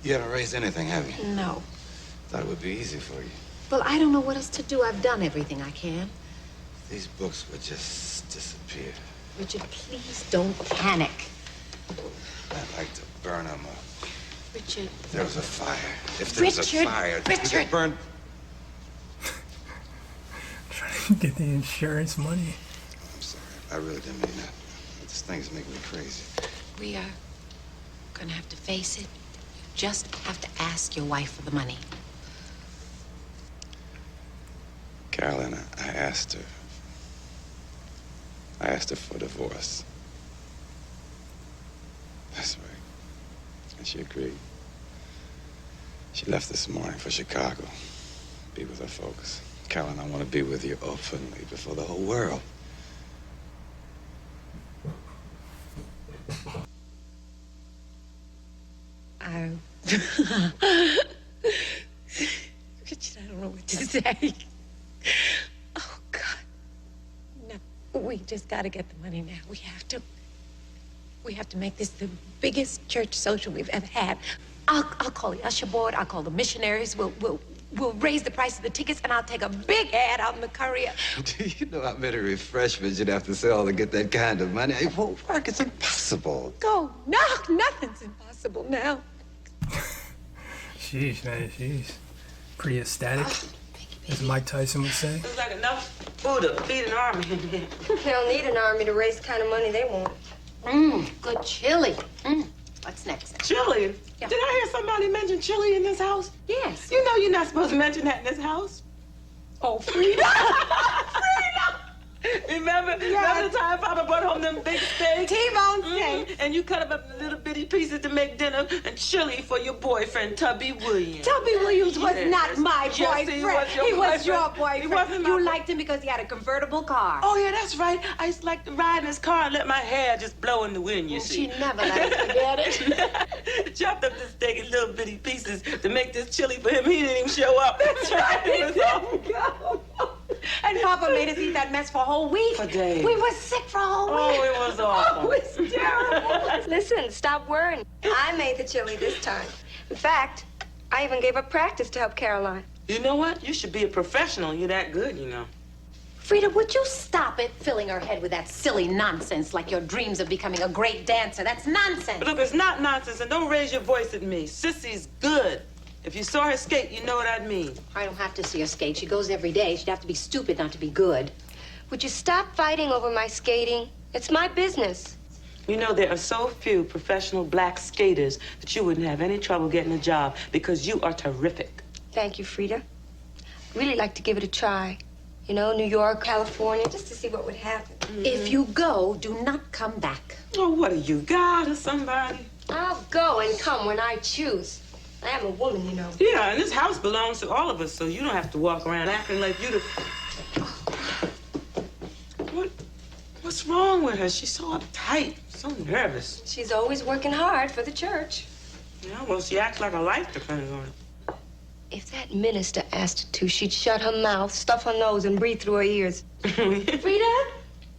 You haven't raised anything, have you?
No.
Thought it would be easy for you.
Well, I don't know what else to do. I've done everything I can.
These books would just disappear.
Richard, please don't panic.
I'd like to burn them up.
Richard.
If there was a fire. If there was a fire.
Richard.
You'd burn.
Trying to get the insurance money.
I'm sorry. I really didn't mean that. This thing's making me crazy.
We are gonna have to face it. You just have to ask your wife for the money.
Carolyn, I asked her. I asked her for divorce. That's right. And she agreed. She left this morning for Chicago. Be with her folks. Carolyn, I want to be with you openly before the whole world.
Richard, I don't know what to say. Oh, God. No, we just gotta get the money now. We have to. We have to make this the biggest church social we've ever had. I'll call the usher board. I'll call the missionaries. We'll raise the price of the tickets, and I'll take a big ad out in the courier.
Do you know how many refreshments you'd have to sell to get that kind of money? It won't work. It's impossible.
Go. No, nothing's impossible now.
Sheesh, man, she's pretty ecstatic, as Mike Tyson would say.
Looks like enough food to feed an army in here.
They don't need an army to raise the kind of money they want.
Good chili. What's next?
Chili?
Yeah.
Did I hear somebody mention chili in this house?
Yes.
You know you're not supposed to mention that in this house.
Oh, Frida!
Remember the time Papa brought home them big steaks?
T-bone steaks.
And you cut them up in little bitty pieces to make dinner and chili for your boyfriend, Tubby Williams.
Tubby Williams was
Yes.
not my
Yes,
boyfriend.
he was your
He was your
boyfriend.
boyfriend.
He wasn't my
You liked him because he had a convertible car.
Oh, yeah, that's right. I used to like to ride in his car and let my hair just blow in the wind, you see.
She never let us forget it.
Chopped up this steak in little bitty pieces to make this chili for him. He didn't even show up.
That's right.
It was awful.
And Papa made us eat that mess for a whole week.
For days.
We were sick for a whole week.
Oh, it was awful.
It was terrible. Listen, stop worrying. I made the chili this time. In fact, I even gave up practice to help Caroline.
You know what? You should be a professional. You're that good, you know.
Frida, would you stop it filling her head with that silly nonsense like your dreams of becoming a great dancer? That's nonsense.
But look, it's not nonsense, and don't raise your voice at me. Sissy's good. If you saw her skate, you know what I'd mean.
I don't have to see her skate. She goes every day. She'd have to be stupid not to be good.
Would you stop fighting over my skating? It's my business.
You know, there are so few professional black skaters that you wouldn't have any trouble getting a job because you are terrific.
Thank you, Frida. Really like to give it a try. You know, New York, California, just to see what would happen.
If you go, do not come back.
Oh, what are you, God or somebody?
I'll go and come when I choose. I am a woman, you know.
Yeah, and this house belongs to all of us, so you don't have to walk around acting like you the... What's wrong with her? She's so uptight, so nervous.
She's always working hard for the church.
Yeah, well, she acts like her life depends on it.
If that minister asked her to, she'd shut her mouth, stuff her nose, and breathe through her ears.
Frida,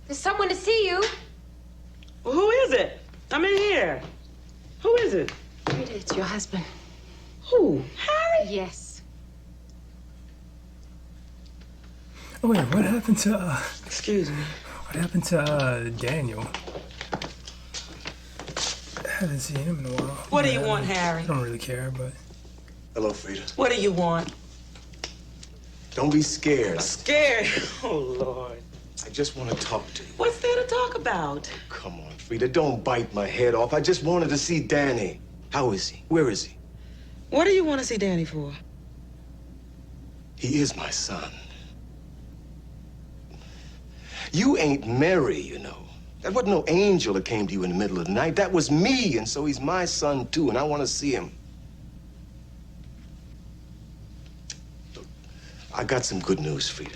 there's someone to see you.
Well, who is it? I'm in here. Who is it?
Frida, it's your husband.
Who? Harry?
Yes.
Oh, wait, what happened to,
Excuse me.
What happened to, Daniel? I haven't seen him in a while.
What do you want, Harry?
I don't really care, but...
Hello, Frida.
What do you want?
Don't be scared.
Scared? Oh, Lord.
I just want to talk to you.
What's there to talk about?
Come on, Frida, don't bite my head off. I just wanted to see Danny. How is he? Where is he?
What do you want to see Danny for?
He is my son. You ain't Mary, you know. That wasn't no angel that came to you in the middle of the night. That was me, and so he's my son, too, and I want to see him. Look, I got some good news, Frida.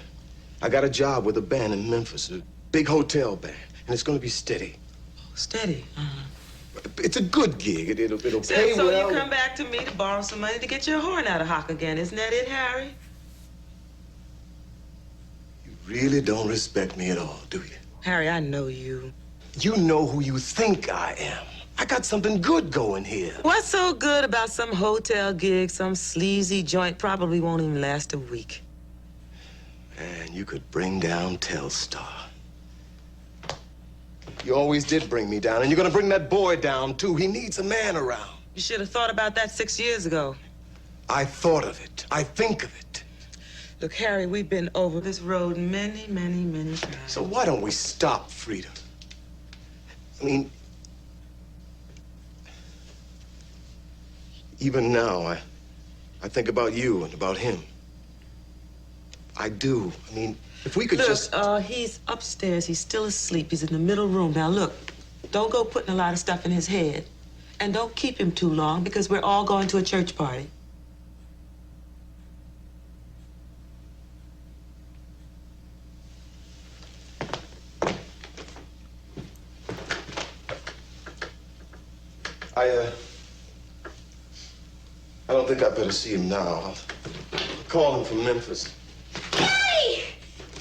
I got a job with a band in Memphis, a big hotel band, and it's going to be steady.
Steady?
It's a good gig. It'll pay
So
well.
you come back to me to borrow some money to get your horn out of hock again. Isn't that it, Harry?
You really don't respect me at all, do you?
Harry, I know you.
You know who you think I am. I got something good going here.
What's so good about some hotel gig, some sleazy joint probably won't even last a week?
Man, you could bring down Telstar. You always did bring me down, and you're gonna bring that boy down, too. He needs a man around.
You should have thought about that 6 years ago.
I thought of it. I think of it.
Look, Harry, we've been over this road many, many, many times.
So why don't we stop, Frida? I mean, even now, I think about you and about him. I do. I mean, if we could just...
he's upstairs. He's still asleep. He's in the middle room. Now, look, don't go putting a lot of stuff in his head. And don't keep him too long, because we're all going to a church party.
I don't think I better see him now. I'll call him from Memphis.
Daddy!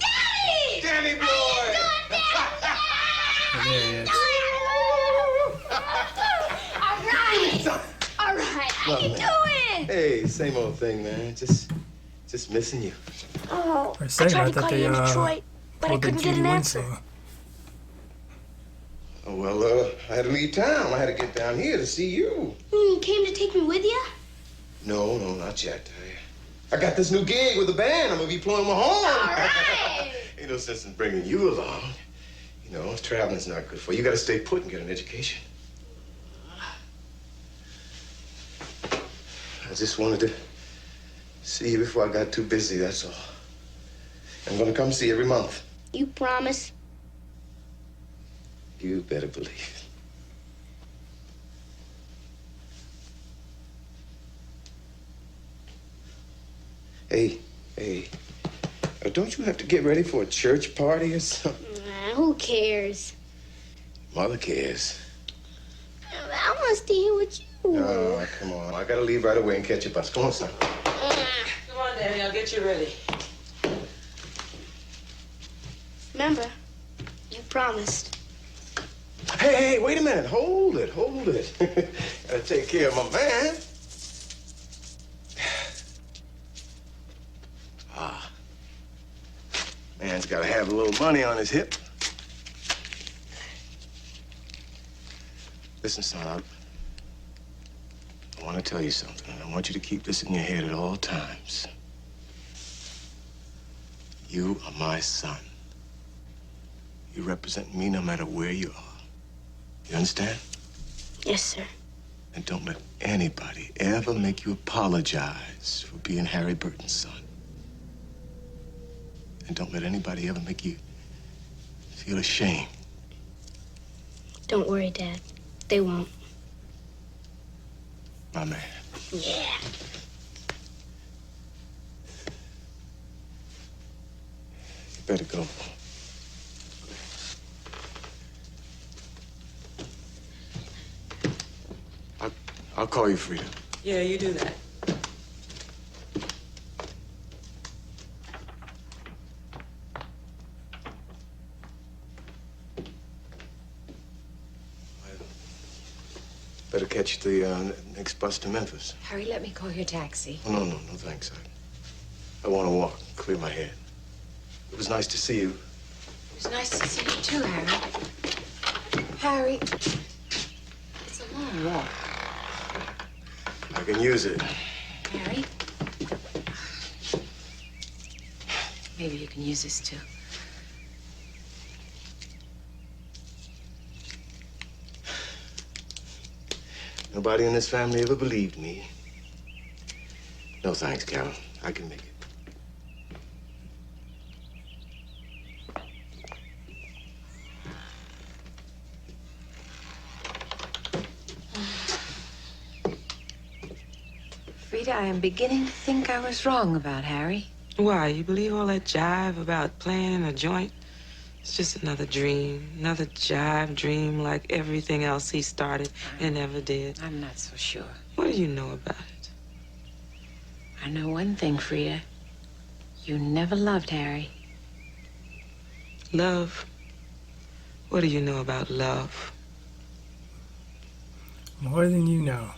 Daddy!
Danny boy!
All right. All right. How you doing?
Hey, same old thing, man. Just missing you.
Oh,
For a
I
second,
tried
I
to
thought
call
they
you in Detroit, but I
pulled the
couldn't get
Judy
an
Winslow.
answer.
Oh, well, I had to leave town. I had to get down here to see you.
You came to take me with you?
No, not yet. I got this new gig with the band. I'm gonna be blowing my horn.
All right.
Ain't no sense in bringing you along. You know, traveling's not good for you. You gotta stay put and get an education. I just wanted to see you before I got too busy, that's all. I'm gonna come see you every month.
You promise?
You better believe it. Hey, don't you have to get ready for a church party or something?
Who cares?
Mother cares.
I want to stay here with you.
Oh, come on. I gotta leave right away and catch a bus. Come on, son.
Come on, Danny, I'll get you ready.
Remember, you promised.
Hey, wait a minute. Hold it. Gotta take care of my man. Man, man's got to have a little money on his hip. Listen, son, I want to tell you something, and I want you to keep this in your head at all times. You are my son. You represent me no matter where you are. You understand?
Yes, sir.
And don't let anybody ever make you apologize for being Harry Burton's son. And don't let anybody ever make you feel ashamed.
Don't worry, Dad. They won't.
My man.
Yeah.
You better go. I'll call you, Frida.
Yeah, you do that.
Better catch the next bus to Memphis.
Harry, let me call your taxi.
Oh, no, thanks. I want to walk, clear my head. It was nice to see you.
It was nice to see you too, Harry. Harry, it's a long walk.
I can use it.
Harry, maybe you can use this too.
Nobody in this family ever believed me. No thanks, Carol. I can make it.
Frida, I am beginning to think I was wrong about Harry.
Why? You believe all that jive about playing in a joint? It's just another dream, another jive dream like everything else he started and never did.
I'm not so sure.
What do you know about it?
I know one thing, Frida. You never loved Harry.
Love? What do you know about love?
More than you know.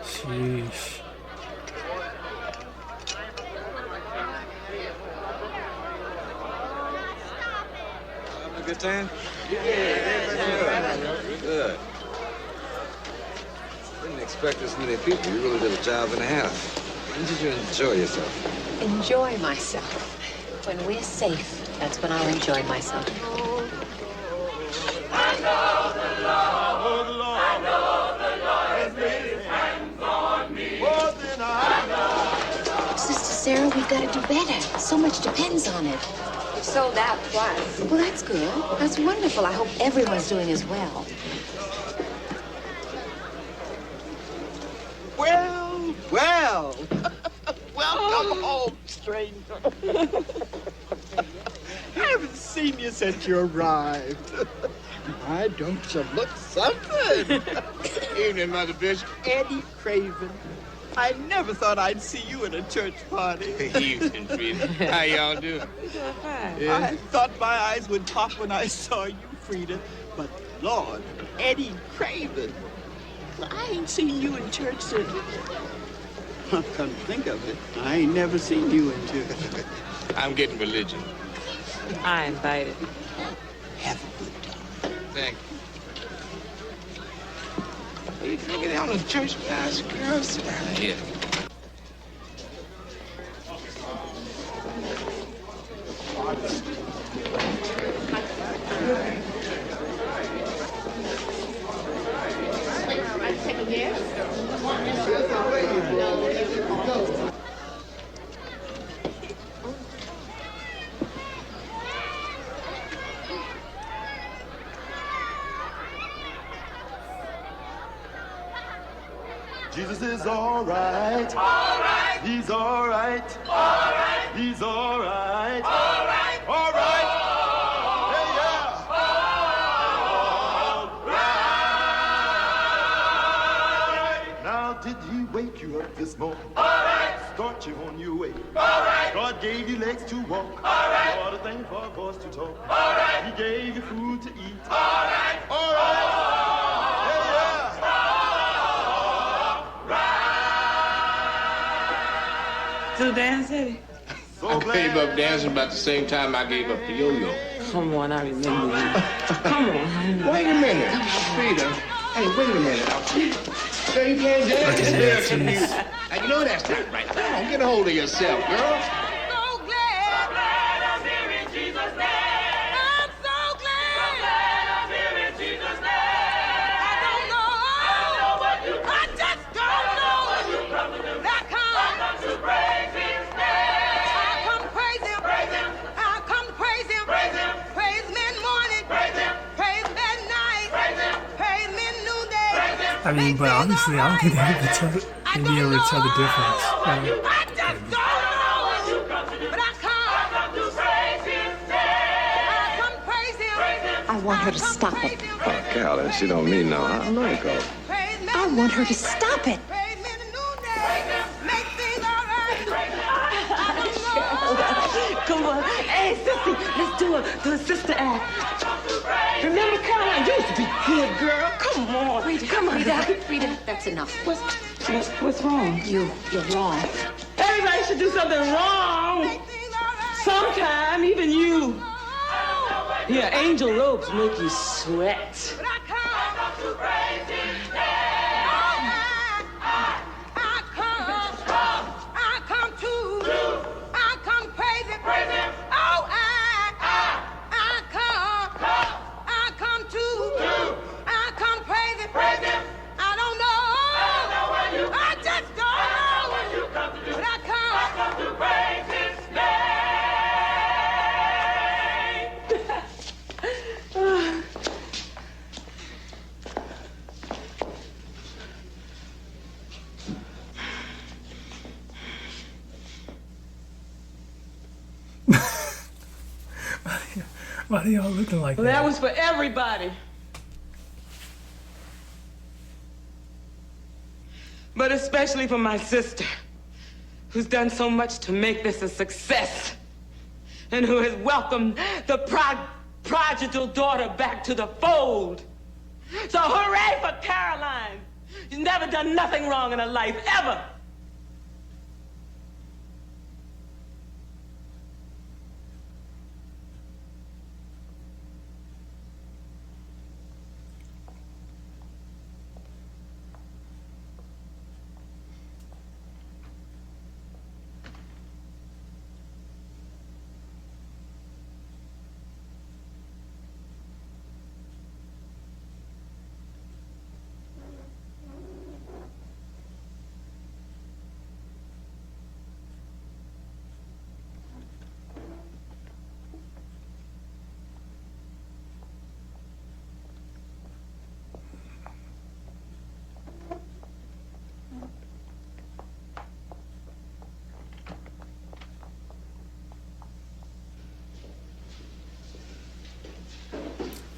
Sheesh.
Having a good time? Good. Didn't expect this many people. You really did a job and a half. When did you enjoy yourself?
Enjoy myself. When we're safe, that's when I'll enjoy myself.
I know the Lord. I know the Lord has laid his hands on me. More than I know.
Sister Sarah, we've got to do better. So much depends on it.
You've sold out twice.
Well, that's good. That's wonderful. I hope everyone's doing as well.
Well, well. Welcome home, stranger. I haven't seen you since you arrived. Why don't you look something?
Evening, Mother Bishop.
Eddie Craven. I never thought I'd see you at a church party.
Evening, Frida. How y'all doing?
I thought my eyes would pop when I saw you, Frida. But, Lord, Eddie Craven. I ain't seen you in church since... Come to think of it, I ain't never seen you in church.
I'm getting religion.
I invited.
Have a good time.
Thank you. You think it on the church guys, girls? Sit down here.
Jesus is all right. All right. He's all right. All right. He's all right. All right. All right. Hey, yeah. All right. Now, did he wake you up this morning? All right. Start you on your way. All right. God gave you legs to walk. All right. What a thing for a voice to talk. All right. He gave you food to eat. All right. All right. Hey, yeah. Right.
still dance, Eddie?
I gave up dancing about the same time I gave up the yo-yo.
Come on, I remember you. Come on.
Wait a minute, Frida. Hey, wait a minute. So you can't dance there to music. Now, you know that's not right. Come on, get a hold of yourself, girl.
I mean, but honestly, I don't think they can be able to tell the difference.
I want her to stop it.
Oh, Carolyn, she don't mean no harm. No, Uncle.
I want her to stop it.
Come on. Hey, sissy, let's do a sister act. Remember, Caroline used to be good, girl. Come on.
Frida,
come on.
Frida, that's enough.
What's wrong?
You're wrong.
Everybody should do something wrong. Sometime, even you. Yeah, angel ropes make you sweat.
Why are y'all looking like that?
That was for everybody. But especially for my sister, who's done so much to make this a success, and who has welcomed the prodigal daughter back to the fold. So hooray for Caroline. She's never done nothing wrong in her life, ever.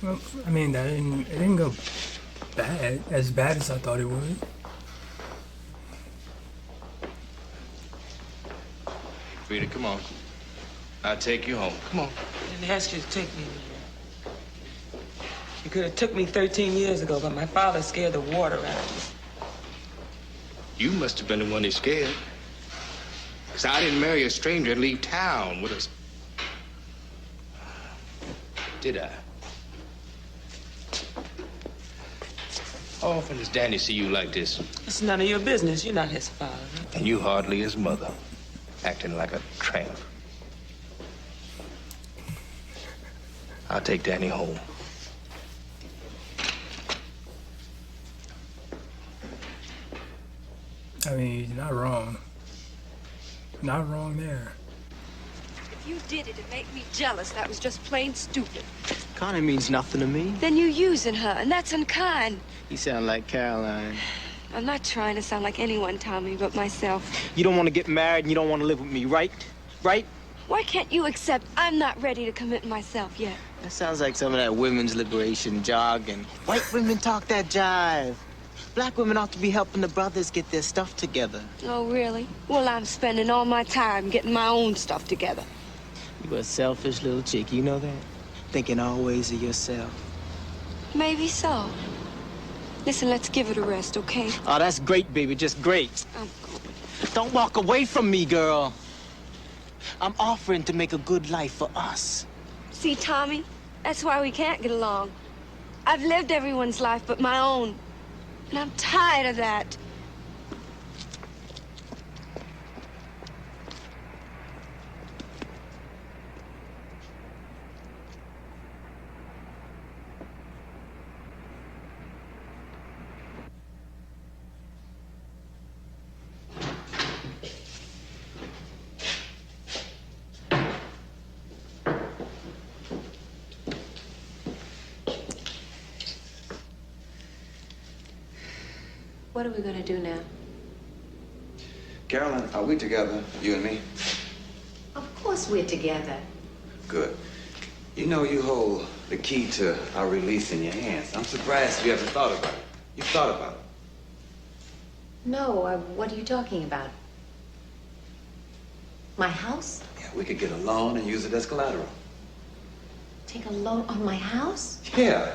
Well, I mean, it didn't go as bad as I thought it would.
Frida, come on. I'll take you home. Come on.
I didn't ask you to take me. You could have took me 13 years ago, but my father scared the water out of me.
You must have been the one that scared. Because I didn't marry a stranger and leave town with us. Did I? How often does Danny see you like this?
It's none of your business. You're not his father.
And you hardly his mother, acting like a tramp. I'll take Danny home.
I mean, you're not wrong. Not wrong there.
If you did it to make me jealous, that was just plain stupid.
Connie means nothing to me.
Then you're using her, and that's unkind.
You sound like Caroline.
I'm not trying to sound like anyone, Tommy, but myself.
You don't want to get married and you don't want to live with me, right? Right?
Why can't you accept I'm not ready to commit myself yet?
That sounds like some of that women's liberation jargon. White women talk that jive. Black women ought to be helping the brothers get their stuff together.
Oh, really? Well, I'm spending all my time getting my own stuff together.
You a selfish little chick, you know that? Thinking always of yourself.
Maybe so. Listen, let's give it a rest, okay?
Oh, that's great, baby, just great.
I'm going.
Don't walk away from me, girl. I'm offering to make a good life for us.
See, Tommy, that's why we can't get along. I've lived everyone's life but my own, and I'm tired of that.
What are we gonna do now?
Carolyn, are we together, you and me?
Of course we're together.
Good. You know you hold the key to our release in your hands. I'm surprised you haven't thought about it. You've thought about it.
No, what are you talking about? My house?
Yeah, we could get a loan and use it as collateral.
Take a loan on my house?
Yeah.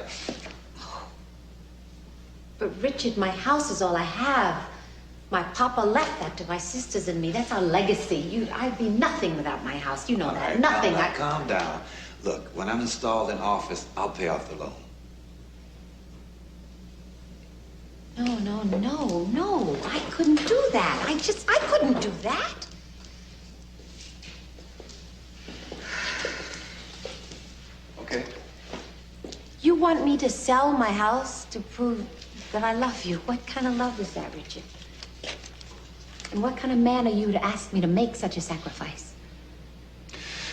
But Richard, my house is all I have. My papa left that to my sisters and me. That's our legacy. I'd be nothing without my house. You know that.
Right,
Nothing.
Calm down. Look, when I'm installed in office, I'll pay off the loan.
No. I couldn't do that. I couldn't do that.
Okay.
You want me to sell my house to prove that I love you? What kind of love is that, Richard? And what kind of man are you to ask me to make such a sacrifice?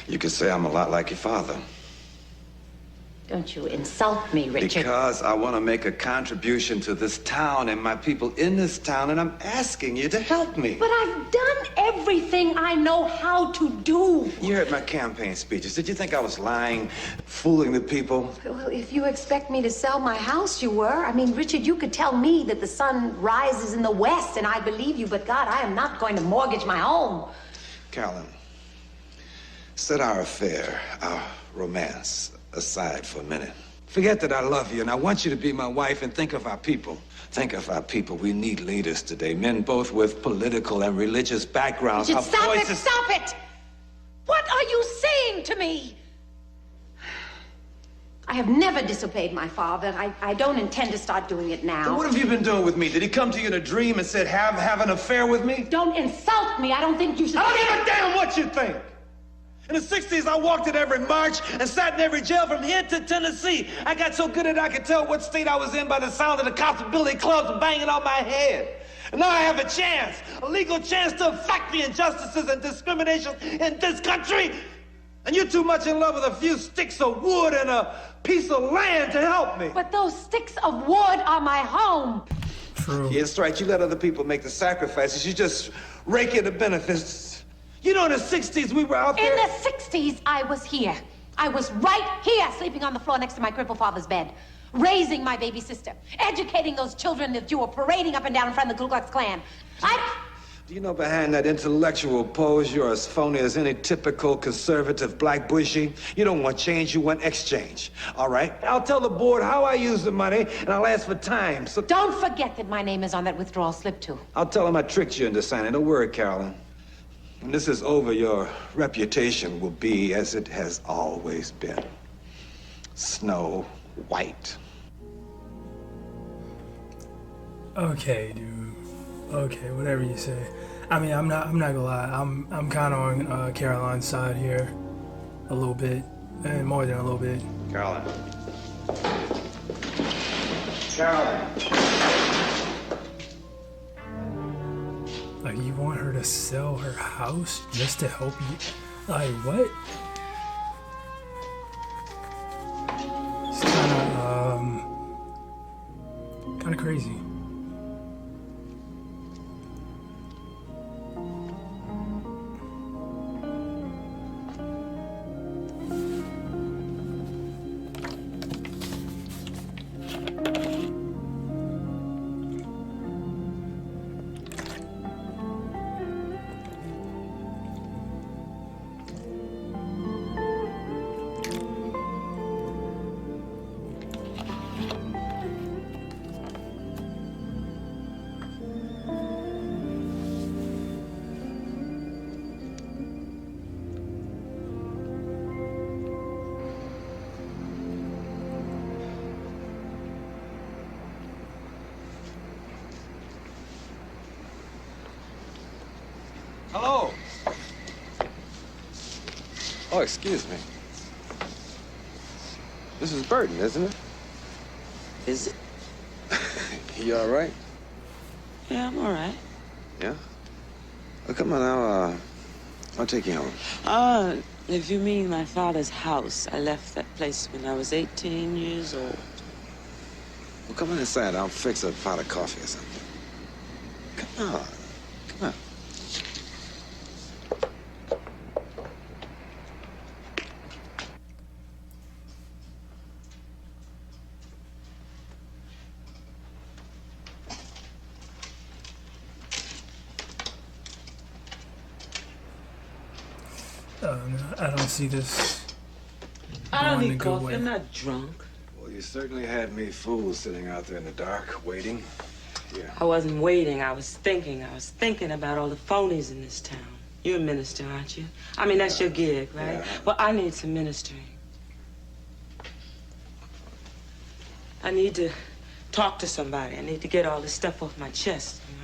You could say I'm a lot like your father.
Don't you insult me, Richard.
Because I want to make a contribution to this town and my people in this town, and I'm asking you to help me.
But I've done everything I know how to do.
You heard my campaign speeches. Did you think I was lying, fooling the people?
Well, if you expect me to sell my house, you were. I mean, Richard, you could tell me that the sun rises in the west, and I believe you, but God, I am not going to mortgage my home.
Carolyn, set our affair, our romance, aside for a minute. Forget that I love you, and I want you to be my wife, and think of our people. Think of our people. We need leaders today, men both with political and religious backgrounds.
Richard, stop it! What are you saying to me? I have never disobeyed my father. I don't intend to start doing it now.
Then what have you been doing with me? Did he come to you in a dream and said, have an affair with me?
Don't insult me. I don't think you should...
I don't give a damn what you think. In the 60s, I walked at every march and sat in every jail from here to Tennessee. I got so good at it, I could tell what state I was in by the sound of the Constability clubs banging on my head. And now I have a chance, a legal chance to affect the injustices and discrimination in this country. And you're too much in love with a few sticks of wood and a piece of land to help me.
But those sticks of wood are my home.
True.
Yeah, that's right. You let other people make the sacrifices. You just rake in the benefits. You know, in the 60s, we were out there.
In the 60s, I was here. I was right here, sleeping on the floor next to my crippled father's bed, raising my baby sister, educating those children that you were parading up and down in front of the Ku Klux Klan.
Do you know behind that intellectual pose, you're as phony as any typical conservative black bougie? You don't want change, you want exchange. All right? I'll tell the board how I use the money, and I'll ask for time. So
don't forget that my name is on that withdrawal slip, too.
I'll tell them I tricked you into signing. Don't worry, Carolyn. When this is over, your reputation will be as it has always been. Snow White.
Okay, dude. Okay, whatever you say. I mean, I'm not gonna lie. I'm kind of on Caroline's side here, a little bit, and more than a little bit.
Carolyn. Carolyn.
Like, you want her to sell her house just to help you? Like, what? It's kind of crazy.
Oh, excuse me. This is Burton, isn't it?
Is it?
You all right?
Yeah, I'm all right.
Yeah? Well, come on now, I'll take you home.
If you mean my father's house, I left that place when I was 18 years old.
Well, come on inside. I'll fix a pot of coffee or something. Come on. Come on.
I don't see this
I don't
going
need
a good
coffee.
way.
I'm not drunk.
Well, you certainly had me fooled sitting out there in the dark, waiting. Yeah.
I wasn't waiting. I was thinking. I was thinking about all the phonies in this town. You're a minister, aren't you? I mean, that's your gig, right?
Yeah.
Well, I need some ministering. I need to talk to somebody. I need to get all this stuff off my chest, you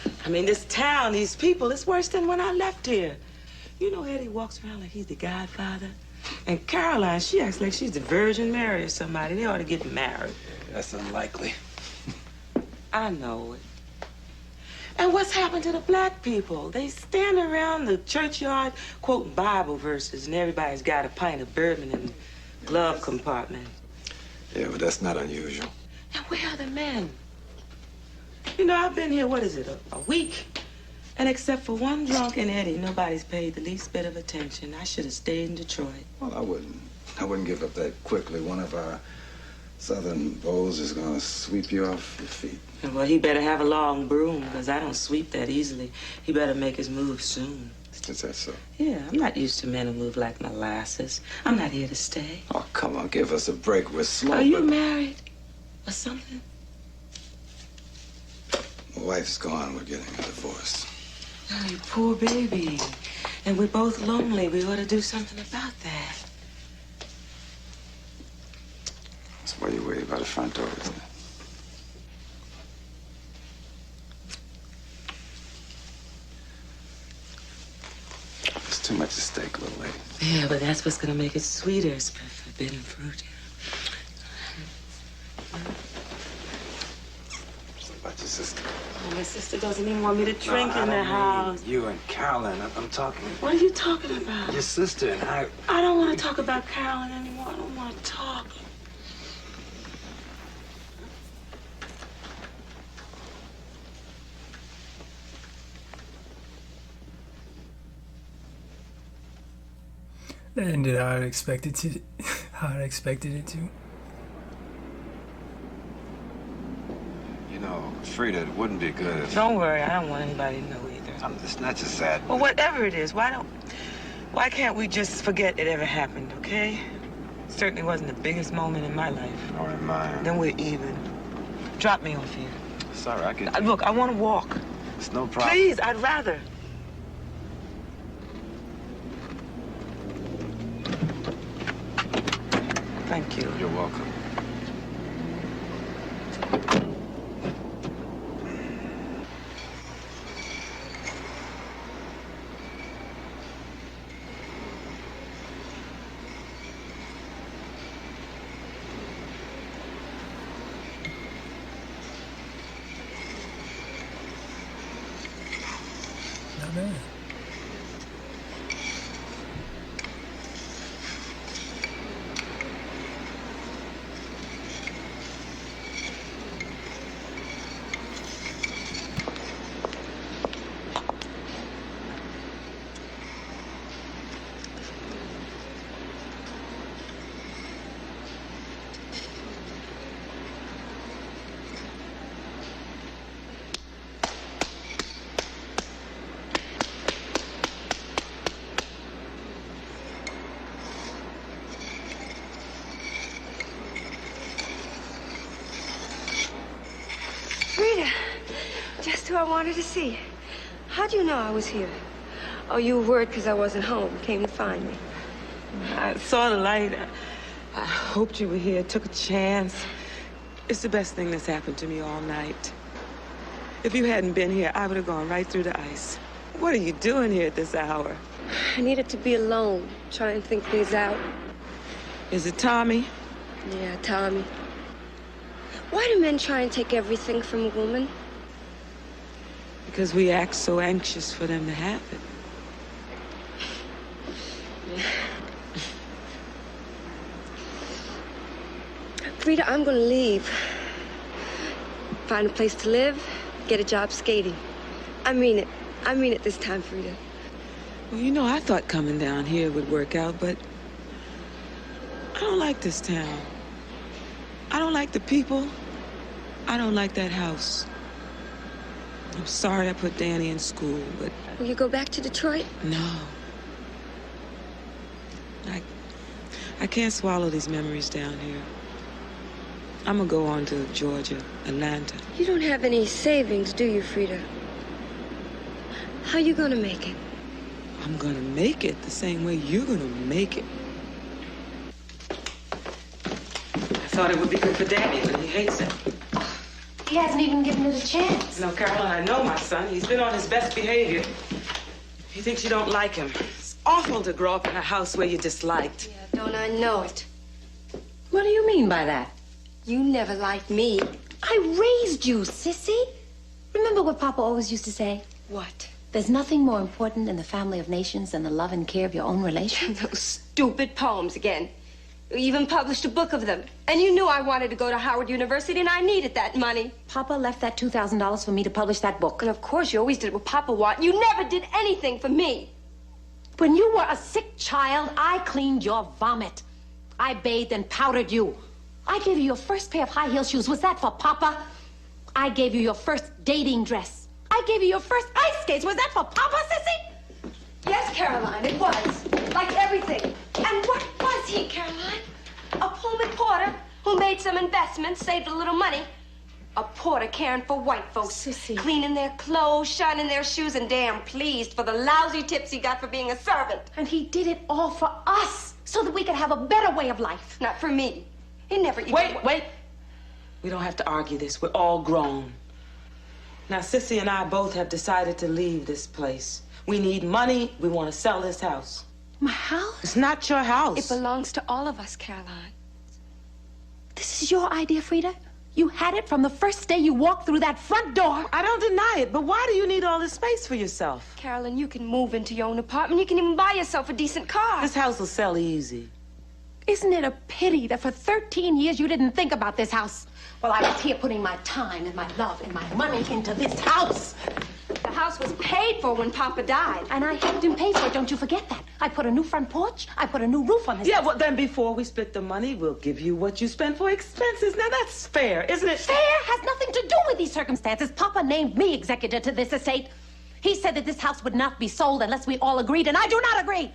know? I mean, this town, these people, it's worse than when I left here. You know, Eddie walks around like he's the godfather. And Caroline, she acts like she's the Virgin Mary or somebody. They ought to get married.
That's unlikely.
I know it. And what's happened to the black people? They stand around the churchyard quoting Bible verses, and everybody's got a pint of bourbon in the glove compartment.
Yeah, but that's not unusual.
And where are the men? You know, I've been here, what is it, a week? And except for one drunken Eddie, nobody's paid the least bit of attention. I should have stayed in Detroit.
Well, I wouldn't give up that quickly. One of our southern beaux is gonna sweep you off your feet.
Well, he better have a long broom, because I don't sweep that easily. He better make his move soon.
Is that so?
Yeah, I'm not used to men who move like molasses. I'm not here to stay.
Oh, come on, give us a break. We're slow.
Are you married or something?
My wife's gone. We're getting a divorce.
Oh, you poor baby. And we're both lonely. We ought to do something about that.
That's why you waited by the front door, isn't it? It's too much at stake, little lady.
Yeah, but that's what's gonna make it sweeter. It's forbidden fruit.
What about your sister?
Oh, my sister doesn't even want me to drink in the house.
You and Carolyn. I'm talking.
What are you talking about?
Your sister and I.
I don't want to talk about Carolyn anymore. I don't want to talk.
That ended how I expected to. How I expected it to.
You know, Frida, it wouldn't be good if...
Don't worry. I don't want anybody to know either.
It's not just that.
Well, whatever it is, why can't we just forget it ever happened, okay? It certainly wasn't the biggest moment in my life.
Nor in mine.
Then we're even. Drop me off here.
Sorry, I could...
Look, I want to walk.
It's no problem.
Please, I'd rather. Thank you.
You're welcome.
Not bad.
Frida, just who I wanted to see. How'd you know I was here? Oh, you were worried because I wasn't home. Came to find me.
I saw the light. I hoped you were here. Took a chance. It's the best thing that's happened to me all night. If you hadn't been here, I would have gone right through the ice. What are you doing here at this hour?
I needed to be alone, try and think things out.
Is it Tommy?
Yeah, Tommy. Why do men try and take everything from a woman?
Because we act so anxious for them to have it.
Frida, I'm gonna leave. Find a place to live, get a job skating. I mean it. I mean it this time, Frida.
Well, you know, I thought coming down here would work out, but I don't like this town. I don't like the people. I don't like that house. I'm sorry I put Danny in school, but...
Will you go back to Detroit?
No. I can't swallow these memories down here. I'm gonna go on to Georgia, Atlanta.
You don't have any savings, do you, Frida? How you gonna make it?
I'm gonna make it the same way you're gonna make it. I thought it would be good for Danny, but he hates it.
He hasn't even given it a chance.
No, Caroline, I know my son. He's been on his best behavior. He thinks you don't like him. It's awful to grow up in a house where you're disliked.
Yeah, don't I know it?
What do you mean by that?
You never liked me.
I raised you, sissy. Remember what Papa always used to say?
What?
There's nothing more important in the family of nations than the love and care of your own relations.
Those stupid poems again. You even published a book of them. And you knew I wanted to go to Howard University and I needed that money.
Papa left that $2,000 for me to publish that book.
And of course you always did what Papa wanted. You never did anything for me.
When you were a sick child, I cleaned your vomit. I bathed and powdered you. I gave you your first pair of high heel shoes. Was that for Papa? I gave you your first dating dress. I gave you your first ice skates. Was that for Papa, sissy?
Yes, Caroline, it was. Like everything. And what was he, Caroline? A Pullman porter who made some investments, saved a little money. A porter caring for white folks.
Sissy.
Cleaning their clothes, shining their shoes, and damn pleased for the lousy tips he got for being a servant.
And he did it all for us, so that we could have a better way of life.
Not for me. He never even...
Wait. We don't have to argue this. We're all grown. Now, Sissy and I both have decided to leave this place. We need money. We want to sell this house.
My house?
It's not your house.
It belongs to all of us, Caroline.
This is your idea, Frida? You had it from the first day you walked through that front door.
I don't deny it, but why do you need all this space for yourself?
Carolyn, you can move into your own apartment. You can even buy yourself a decent car.
This house will sell easy.
Isn't it a pity that for 13 years you didn't think about this house? Well, I was here putting my time and my love and my money into this house.
The house was paid for when Papa died.
And I helped him pay for it, don't you forget that. I put a new front porch. I put a new roof on this
Yeah,
house.
well, then before we split the money, we'll give you what you spent for expenses. Now, that's fair, isn't it?
Fair has nothing to do with these circumstances. Papa named me executor to this estate. He said that this house would not be sold unless we all agreed, and I do not agree.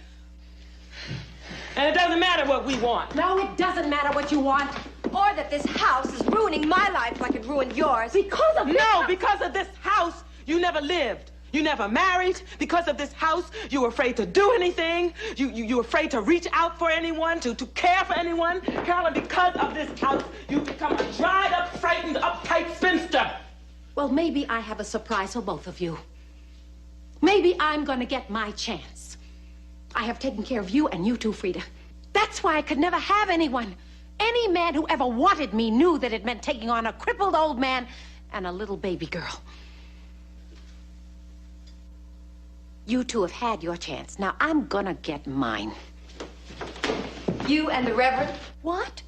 And it doesn't matter what we want.
No, it doesn't matter what you want.
Or that this house is ruining my life like it ruined yours.
Because of this
No, because of this house, you never lived. You never married. Because of this house, you were afraid to do anything. You were afraid to reach out for anyone, to care for anyone. Carolyn, because of this house, you've become a dried up, frightened, uptight spinster.
Well, maybe I have a surprise for both of you. Maybe I'm gonna get my chance. I have taken care of you and you too, Frida. That's why I could never have anyone. Any man who ever wanted me knew that it meant taking on a crippled old man and a little baby girl. You two have had your chance. Now I'm gonna get mine.
You and the Reverend?
What?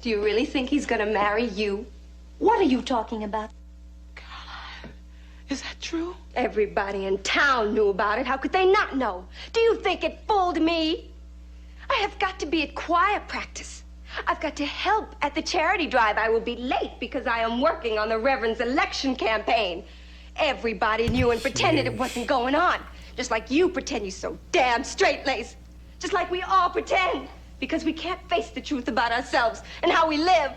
Do you really think he's gonna marry you?
What are you talking about?
Is that true?
Everybody in town knew about it. How could they not know? Do you think it fooled me? I have got to be at choir practice. I've got to help at the charity drive. I will be late because I am working on the Reverend's election campaign. Everybody knew and pretended it wasn't going on. Just like you pretend you're so damn straight-laced. Just like we all pretend. Because we can't face the truth about ourselves and how we live.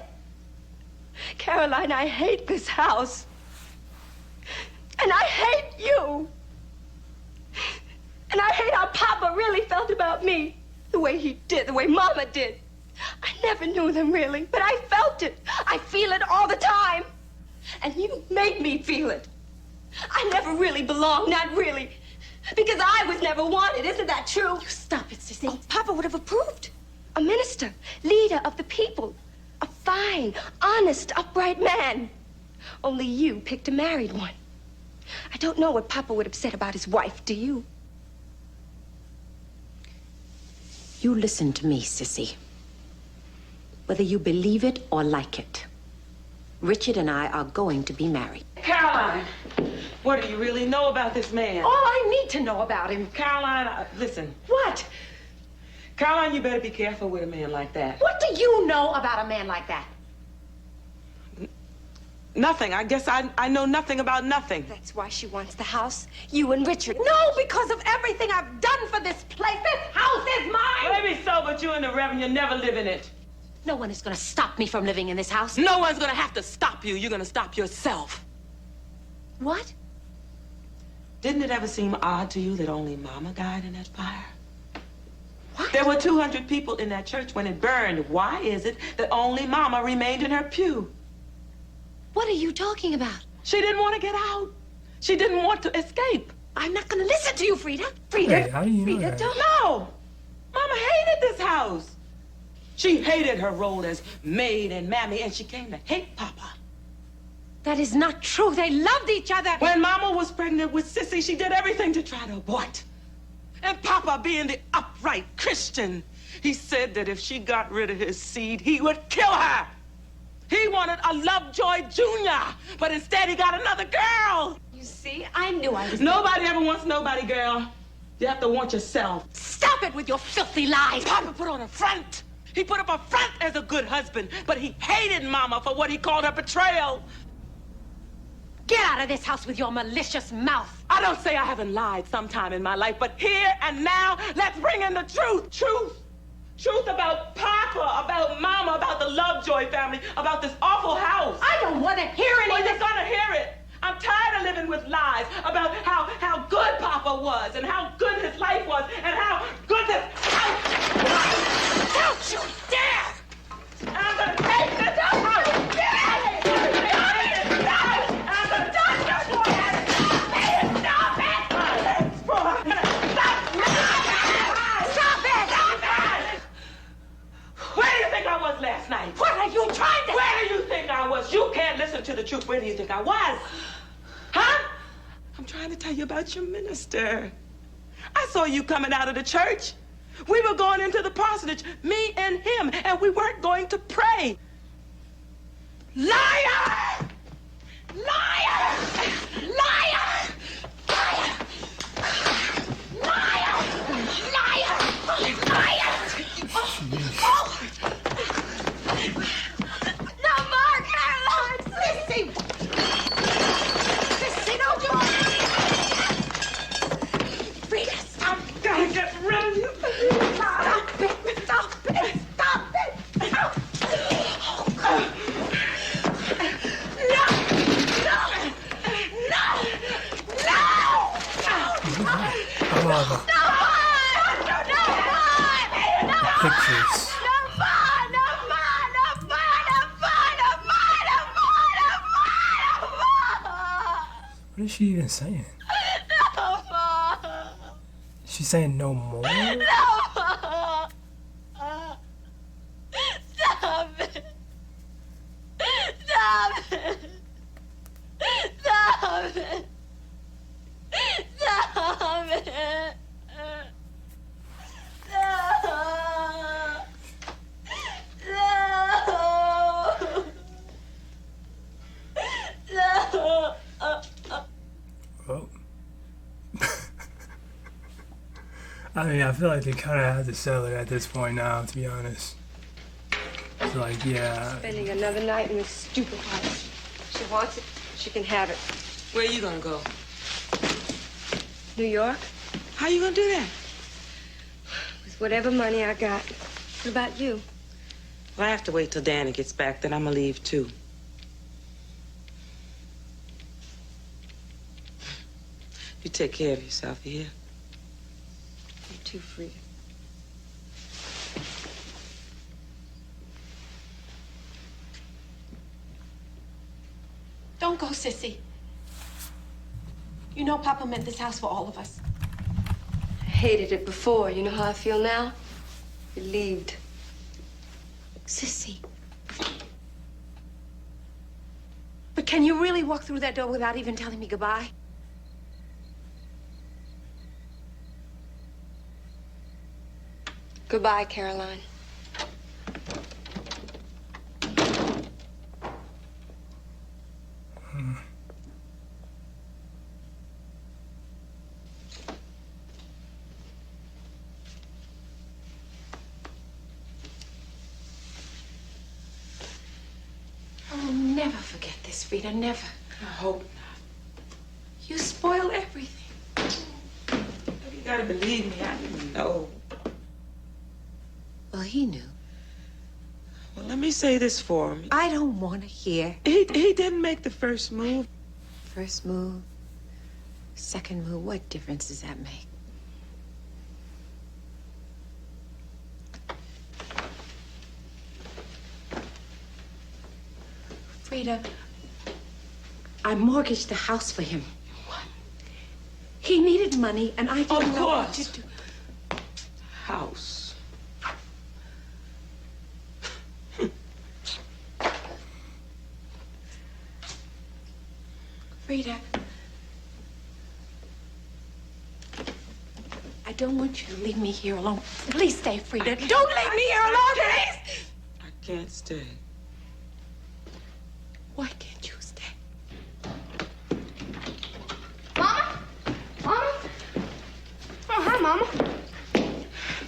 Caroline, I hate this house. And I hate you. And I hate how Papa really felt about me. The way he did, the way Mama did. I never knew them really, but I felt it. I feel it all the time. And you made me feel it. I never really belonged, not really. Because I was never wanted. Isn't that true? You stop it, Sissy. Oh, Papa would have approved. A minister, leader of the people. A fine, honest, upright man. Only you picked a married one. I don't know what Papa would have said about his wife, do you?
You listen to me, Sissy. Whether you believe it or like it, Richard and I are going to be married.
Caroline, what do you really know about this man?
All I need to know about him.
Caroline, listen.
What?
Caroline, you better be careful with a man like that.
What do you know about a man like that?
Nothing. I guess I know nothing about nothing.
That's why she wants the house. You and Richard.
No, because of everything I've done for this place. This house is mine!
Maybe so, but you and the Reverend, you'll never live in it.
No one is gonna stop me from living in this house.
No one's gonna have to stop you. You're gonna stop yourself.
What?
Didn't it ever seem odd to you that only Mama died in that fire? What? There were 200 people in that church when it burned. Why is it that only Mama remained in her pew?
What are you talking about?
She didn't want to get out. She didn't want to escape.
I'm not gonna listen to you, Frida. Frida,
Wait, how do you know
Frida,
that?
Don't know. Mama hated this house. She hated her role as maid and mammy, and she came to hate Papa.
That is not true. They loved each other.
When Mama was pregnant with Sissy, she did everything to try to abort. And Papa, being the upright Christian, he said that if she got rid of his seed, he would kill her. He wanted a Lovejoy Jr., but instead he got another girl.
You see, I knew I was...
Nobody ever wants nobody, girl. You have to want yourself.
Stop it with your filthy lies.
Papa put on a front. He put up a front as a good husband, but he hated Mama for what he called her betrayal.
Get out of this house with your malicious mouth.
I don't say I haven't lied sometime in my life, but here and now, let's bring in the truth. Truth about Papa, about Mama, about the Lovejoy family, about this awful house.
I don't want to hear any
Well,
of
you're
this.
gonna hear it. I'm tired of living with lies about how good Papa was and how good his life was and how good this house was.
Don't you dare!
And I'm gonna take this house. Last night.
What are you trying to...
Where do you think I was? You can't listen to the truth. Where do you think I was? Huh? I'm trying to tell you about your minister. I saw you coming out of the church. We were going into the parsonage, me and him, and we weren't going to pray. Liar! Liar! Liar! Liar! Liar! Liar! Liar! Oh!
No more, Caroline! Sissy! Sissy, don't do it! Frida, stop!
I'm gonna get rid of you!
Stop it! Stop it! Stop it! Stop! No!
Pictures. What is she even saying? She's saying no more?
Stop it. Stop it. Stop it. Stop it.
Oh. I mean, I feel like they kind of have to sell it at this point now, to be honest. It's like, yeah.
Spending another night in this stupid house. She wants it, she can have it.
Where are you gonna go?
New York?
How you gonna do that?
With whatever money I got. What about you?
Well, I have to wait till Danny gets back, then I'm gonna leave too. You take care of yourself, you hear?
You too, Frida.
Don't go, Sissy. You know Papa meant this house for all of us.
hated it before. You know how I feel now? Relieved.
Sissy. But can you really walk through that door without even telling me goodbye?
Goodbye, Caroline.
I will never forget this, Frida, never.
I hope not.
You spoil everything.
You gotta believe me, I didn't know.
Well, he knew.
Well, let me say this for him.
I don't want to hear.
He didn't make the first move.
First move, second move, what difference does that make? Frida, I mortgaged the house for him.
What?
He needed money, and I didn't know what
course.
to do.
House.
Frida, I don't want you to leave me here alone. Please stay, Frida. Don't leave me here alone, please.
I can't stay.
Why can't you stay?
Mama? Mama? Oh, hi, Mama.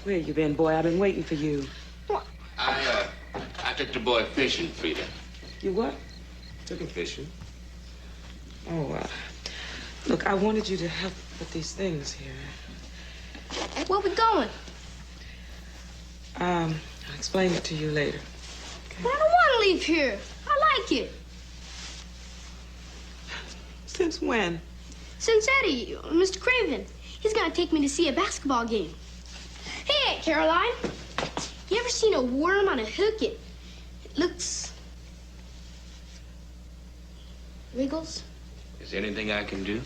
Where you been, boy? I've been waiting for you.
I took the boy fishing, Frida.
You what?
Took him fishing.
Oh, look, I wanted you to help with these things here.
Where we going?
I'll explain it to you later.
I don't want to leave here. I like it.
Since when?
Since Eddie, Mr. Craven, he's gonna take me to see a basketball game. Hey, Aunt Caroline, you ever seen a worm on a hook? It looks... wiggles?
Is there anything I can do?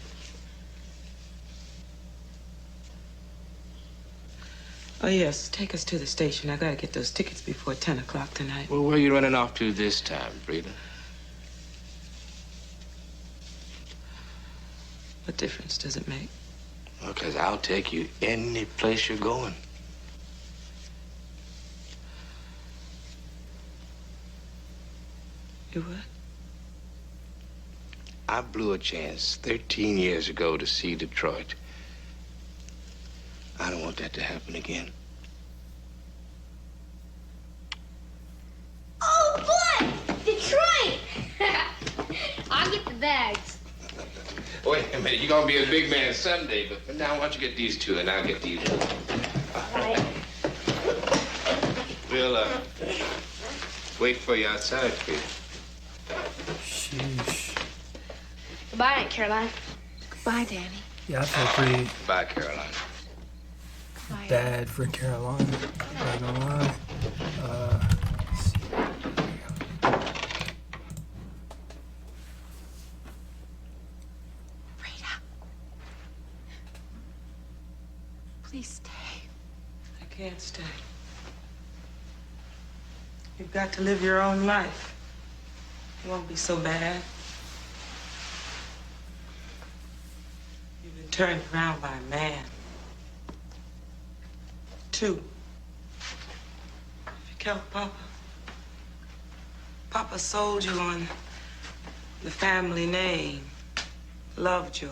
Oh, yes, take us to the station. I gotta get those tickets before 10 o'clock tonight.
Well, where are you running off to this time, Frida?
What difference does it make?
Because I'll take you any place you're going.
You what?
I blew a chance 13 years ago to see Detroit. I don't want that to happen again.
Oh, boy! Detroit! I'll get the bags.
Wait a minute, you're gonna be a big man someday, but for now, why don't you get these two and I'll get these.
Right.
We'll, wait for you outside, Frida.
Sheesh.
Goodbye, Aunt Caroline.
Goodbye, Danny.
Yeah, I feel pretty
Bye, Caroline.
bad for Caroline. Not gonna lie. Let's see.
Frida. Please stay.
I can't stay. You've got to live your own life. It won't be so bad. You've been turned around by a man. Two. If you killed Papa, Papa sold you on the family name, Lovejoy.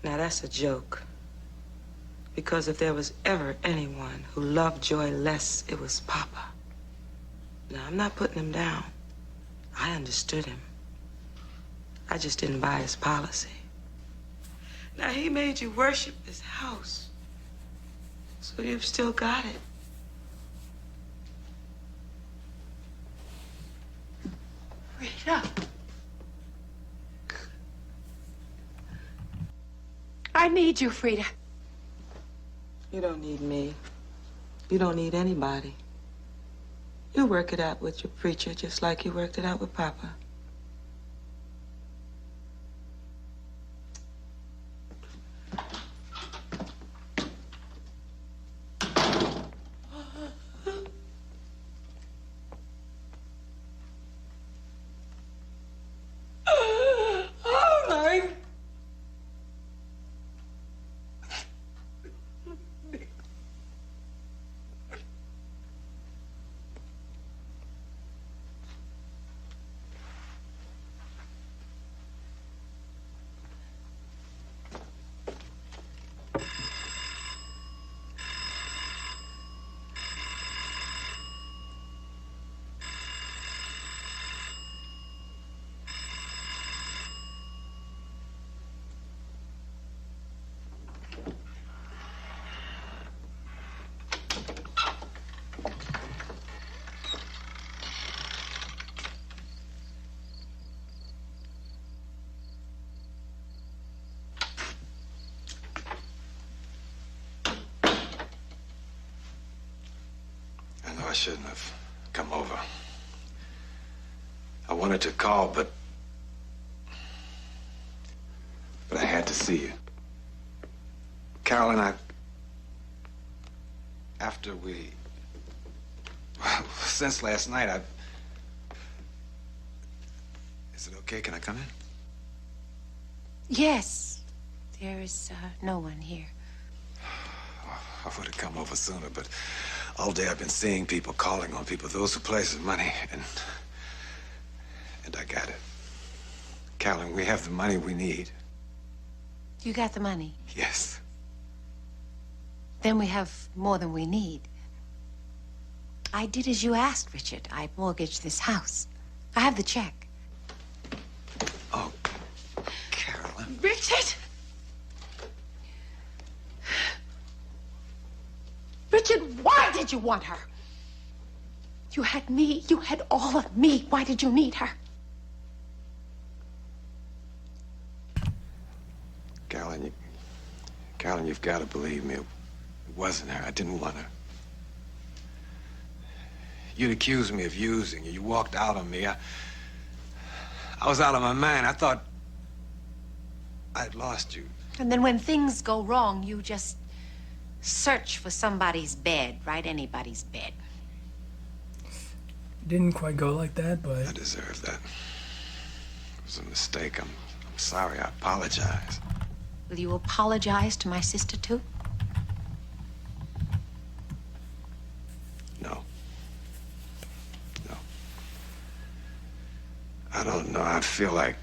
Now that's a joke. Because if there was ever anyone who loved Joy less, it was Papa. Now, I'm not putting him down. I understood him. I just didn't buy his policy. Now, he made you worship this house. So you've still got it.
Frida. I need you, Frida.
You don't need me. You don't need anybody. You work it out with your preacher just like you worked it out with Papa.
I shouldn't have come over. I wanted to call, but I had to see you. Carolyn, after we... Well, since last night, Is it okay? Can I come in?
Yes. There is no one here.
I would have come over sooner, but all day I've been seeing people, calling on people, those who place money, and I got it. Carolyn, we have the money we need.
You got the money?
Yes.
Then we have more than we need. I did as you asked, Richard. I mortgaged this house. I have the check.
Oh, Carolyn.
Richard! Richard, why did you want her? You had me. You had all of me. Why did you need her?
Carolyn, you've got to believe me. It wasn't her. I didn't want her. You'd accused me of using you. You walked out on me. I was out of my mind. I thought I'd lost you.
And then when things go wrong, you just search for somebody's bed, right? Anybody's bed.
Didn't quite go like that, but...
I deserve that. It was a mistake. I'm sorry. I apologize.
Will you apologize to my sister, too?
No. No. I don't know. I feel like...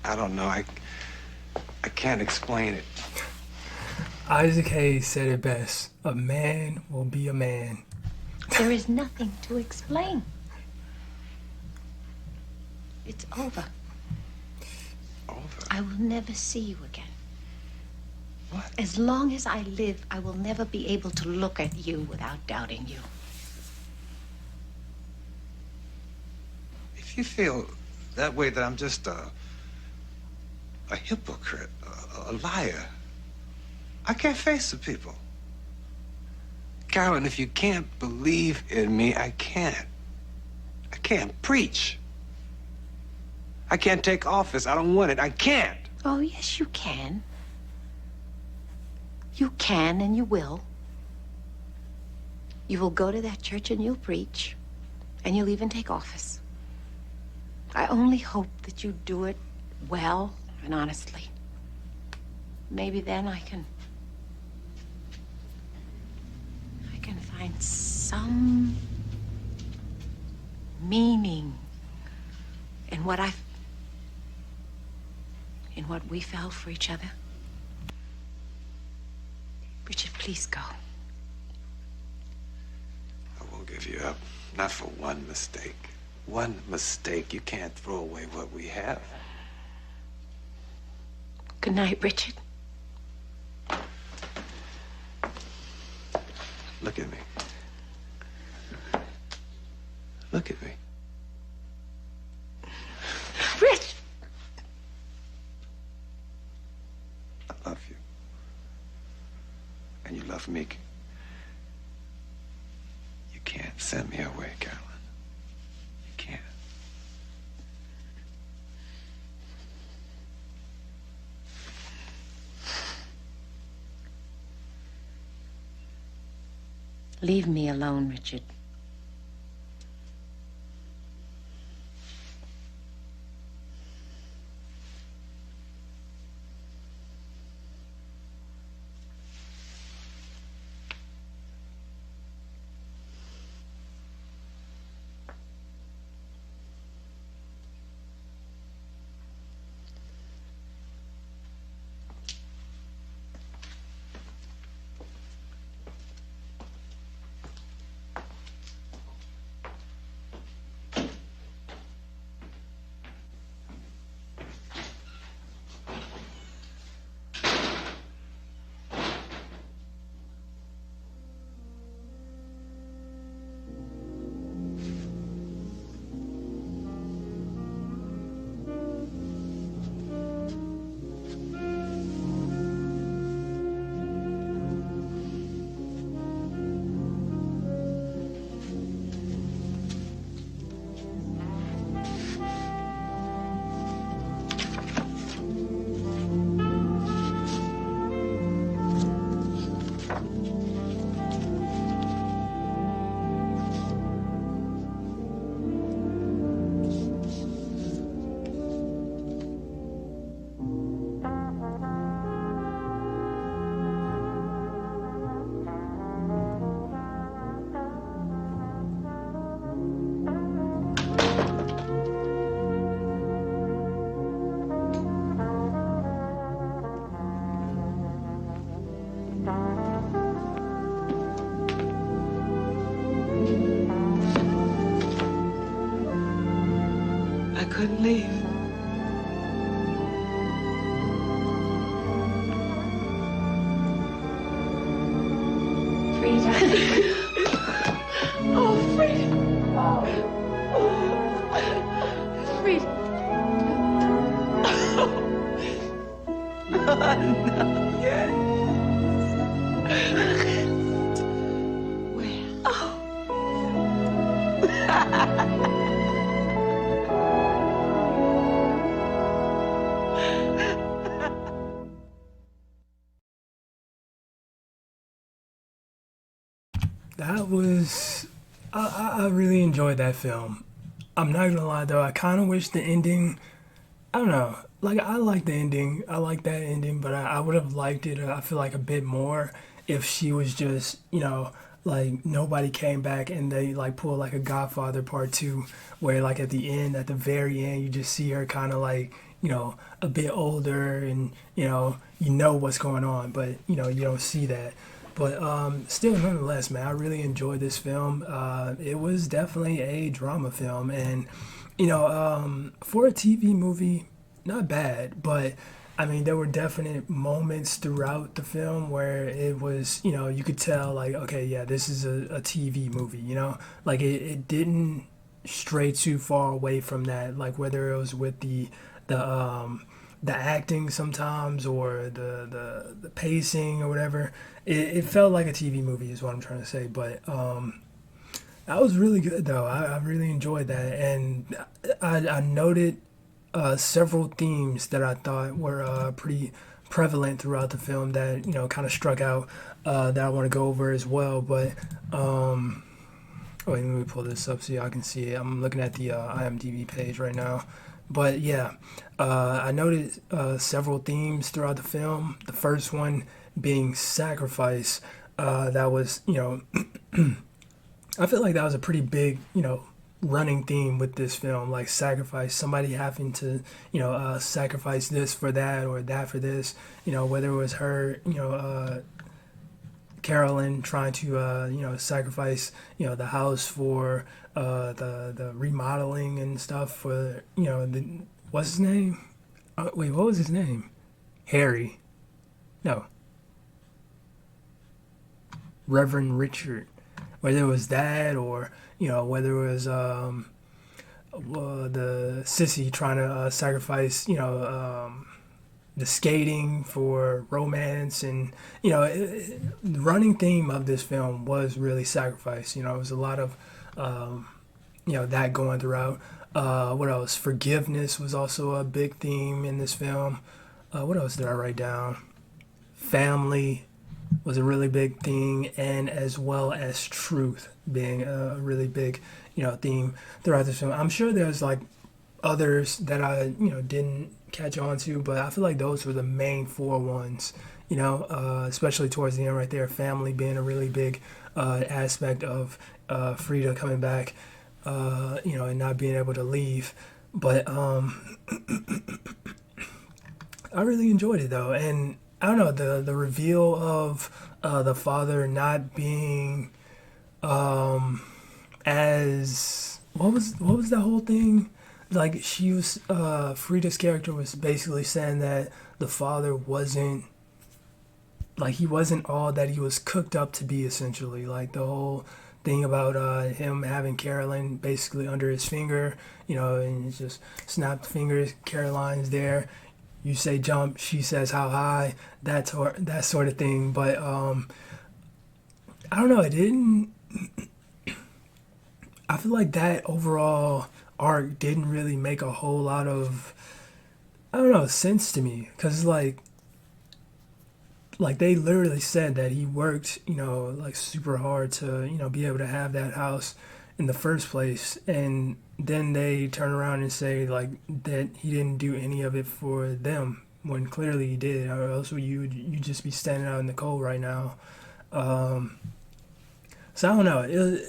I don't know. I can't explain it.
Isaac Hayes said it best. A man will be a man.
There is nothing to explain. It's over.
Over?
I will never see you again.
What?
As long as I live, I will never be able to look at you without doubting you.
If you feel that way, that I'm just a hypocrite, a liar, I can't face the people. Carolyn, if you can't believe in me, I can't. I can't preach. I can't take office. I don't want it. I can't.
Oh, yes, you can. You can and you will. You will go to that church and you'll preach. And you'll even take office. I only hope that you do it well and honestly. Maybe then I can find some meaning in what we felt for each other. Richard, please go.
I won't give you up. Not for one mistake. One mistake. You can't throw away what we have.
Good night, Richard.
Look at me. Look at me.
Rich!
I love you. And you love me. You can't send me away, Carolyn. You can't.
Leave me alone, Richard.
couldn't leave.
Frida.
Oh, Frida.
Frida.
No.
Yes.
That was, I really enjoyed that film. I'm not gonna lie though, I kind of wish the ending, I don't know, like I like the ending, I like that ending, but I would have liked it, I feel like a bit more if she was just, like nobody came back and they like pulled like a Godfather Part 2 where like at the end, at the very end, you just see her kind of like, a bit older and, you know what's going on, but you don't see that. But still, nonetheless, man, I really enjoyed this film. It was definitely a drama film, and for a TV movie, not bad. But I mean, there were definite moments throughout the film where it was, you could tell, like, okay, yeah, this is a TV movie. Like it didn't stray too far away from that. Like whether it was with the acting sometimes or the pacing or whatever. It felt like a TV movie is what I'm trying to say. But that was really good though. I really enjoyed that. And I noted several themes that I thought were pretty prevalent throughout the film that, kind of struck out that I want to go over as well. But wait, let me pull this up so y'all can see it. I'm looking at the IMDb page right now. But yeah, I noted several themes throughout the film. The first one being sacrifice. That was, I feel like that was a pretty big, running theme with this film. Like sacrifice, somebody having to, sacrifice this for that or that for this. Whether it was her, Carolyn trying to sacrifice the house for the remodeling and stuff for what's his name? Wait, what was his name? Harry. No. Reverend Richard. Whether it was that or whether it was the sissy trying to sacrifice the skating for romance, and the running theme of this film was really sacrifice. It was a lot of that going throughout. What else? Forgiveness was also a big theme in this film. What else did I write down? Family was a really big thing, and as well as truth being a really big theme throughout this film. I'm sure there's like others that I didn't catch on to, but I feel like those were the main four ones, especially towards the end right there. Family being a really big aspect of Frida coming back, and not being able to leave. But I really enjoyed it though, and I don't know, the reveal of the father not being as what was that whole thing? Like she was Frida's character was basically saying that the father wasn't all that he was cooked up to be, essentially. Like the whole thing about him having Carolyn basically under his finger, and it's just snapped fingers, Caroline's there. You say jump, she says how high, that sort of thing. But I don't know, it didn't. I feel like that overall arc didn't really make a whole lot of, I don't know, sense to me. Because like they literally said that he worked, like super hard to, be able to have that house in the first place. And then they turn around and say like that he didn't do any of it for them when clearly he did, or else you just be standing out in the cold right now. So I don't know.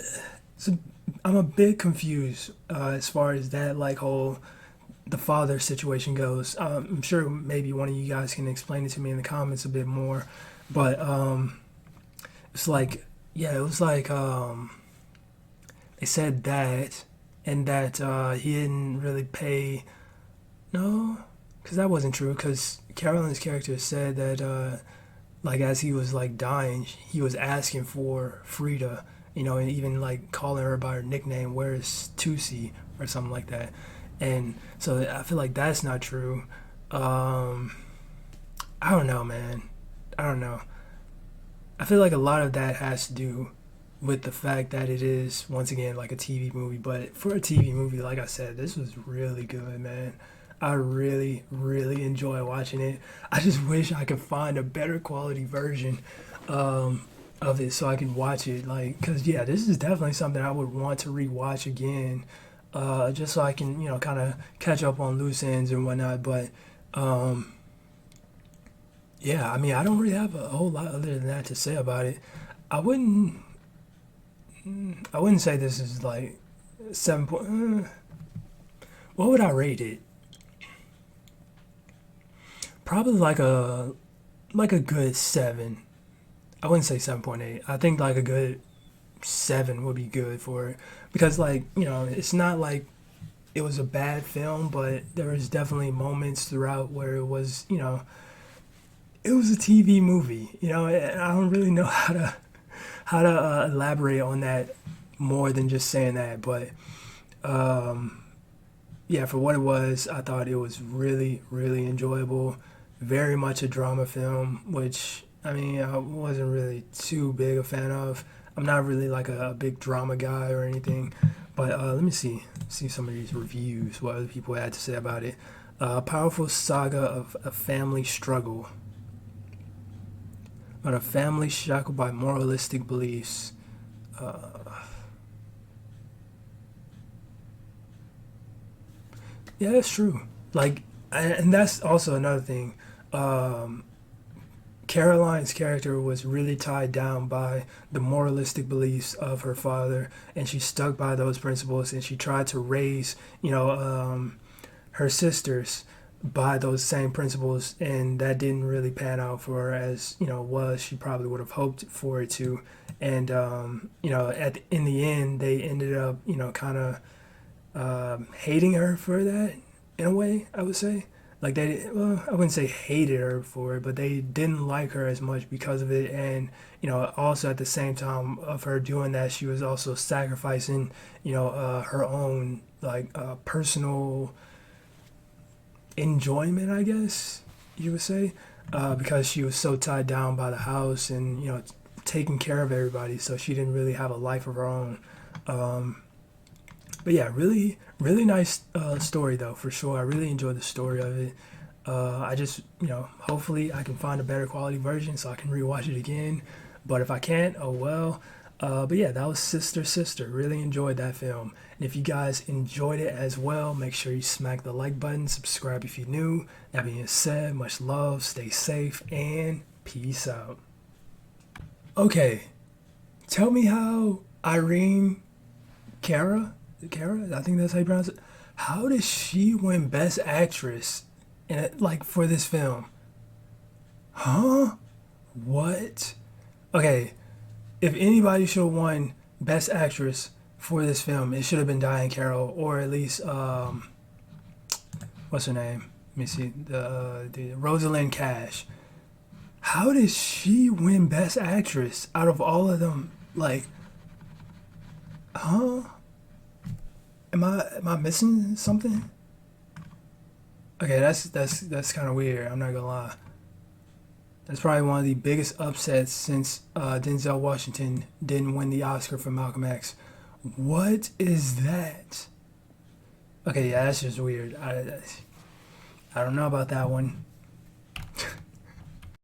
I'm a bit confused as far as that like whole the father situation goes. I'm sure maybe one of you guys can explain it to me in the comments a bit more. But it's like, yeah, it was like they said that, and that he didn't really pay. No, because that wasn't true. Because Caroline's character said that like as he was like dying, he was asking for Frida, and even like calling her by her nickname, "Where's Tusi?" or something like that. And so I feel like that's not true. I don't know, man. I don't know. I feel like a lot of that has to do with the fact that it is, once again, like a TV movie. But for a TV movie, like I said, this was really good, man. I really, really enjoy watching it. I just wish I could find a better quality version of it so I can watch it. Like, cause yeah, this is definitely something I would want to rewatch again, just so I can, kind of catch up on loose ends and whatnot. But yeah, I mean, I don't really have a whole lot other than that to say about it. I wouldn't, I wouldn't say this is like 7 point. What would I rate it? Probably like a good 7. I wouldn't say 7.8. I think like a good 7 would be good for it because like it's not like it was a bad film, but there was definitely moments throughout where it was it was a TV movie, and I don't really know how to elaborate on that more than just saying that, but yeah, for what it was, I thought it was really, really enjoyable. Very much a drama film, which I mean, I wasn't really too big a fan of. I'm not really like a big drama guy or anything, but let me see some of these reviews, what other people had to say about it. Powerful saga of a family struggle. About a family shackled by moralistic beliefs. Yeah, that's true. Like, and that's also another thing. Caroline's character was really tied down by the moralistic beliefs of her father, and she stuck by those principles, and she tried to raise, her sisters by those same principles, and that didn't really pan out for her as was she probably would have hoped for it to. And in the end, they ended up kind of hating her for that in a way, I would say. Like I wouldn't say hated her for it, but they didn't like her as much because of it. And also at the same time of her doing that, she was also sacrificing her own like personal enjoyment, I guess you would say, because she was so tied down by the house and taking care of everybody, so she didn't really have a life of her own. But yeah, really, really nice story though, for sure. I really enjoyed the story of it. I just, hopefully I can find a better quality version so I can rewatch it again. But if I can't, oh well. But yeah, that was Sister Sister. Really enjoyed that film. And if you guys enjoyed it as well, make sure you smack the like button, subscribe if you're new. That being said, much love, stay safe, and peace out. Okay, tell me how Irene Cara, I think that's how you pronounce it. How did she win Best Actress for this film? Huh? What? Okay, if anybody should have won Best Actress for this film, it should have been Diane Carroll, or at least what's her name? Let me see, the Rosalind Cash. How did she win Best Actress out of all of them? Like, huh? Am I missing something? Okay, that's kind of weird. I'm not gonna lie. That's probably one of the biggest upsets since Denzel Washington didn't win the Oscar for Malcolm X. What is that? Okay, yeah, that's just weird. I don't know about that one.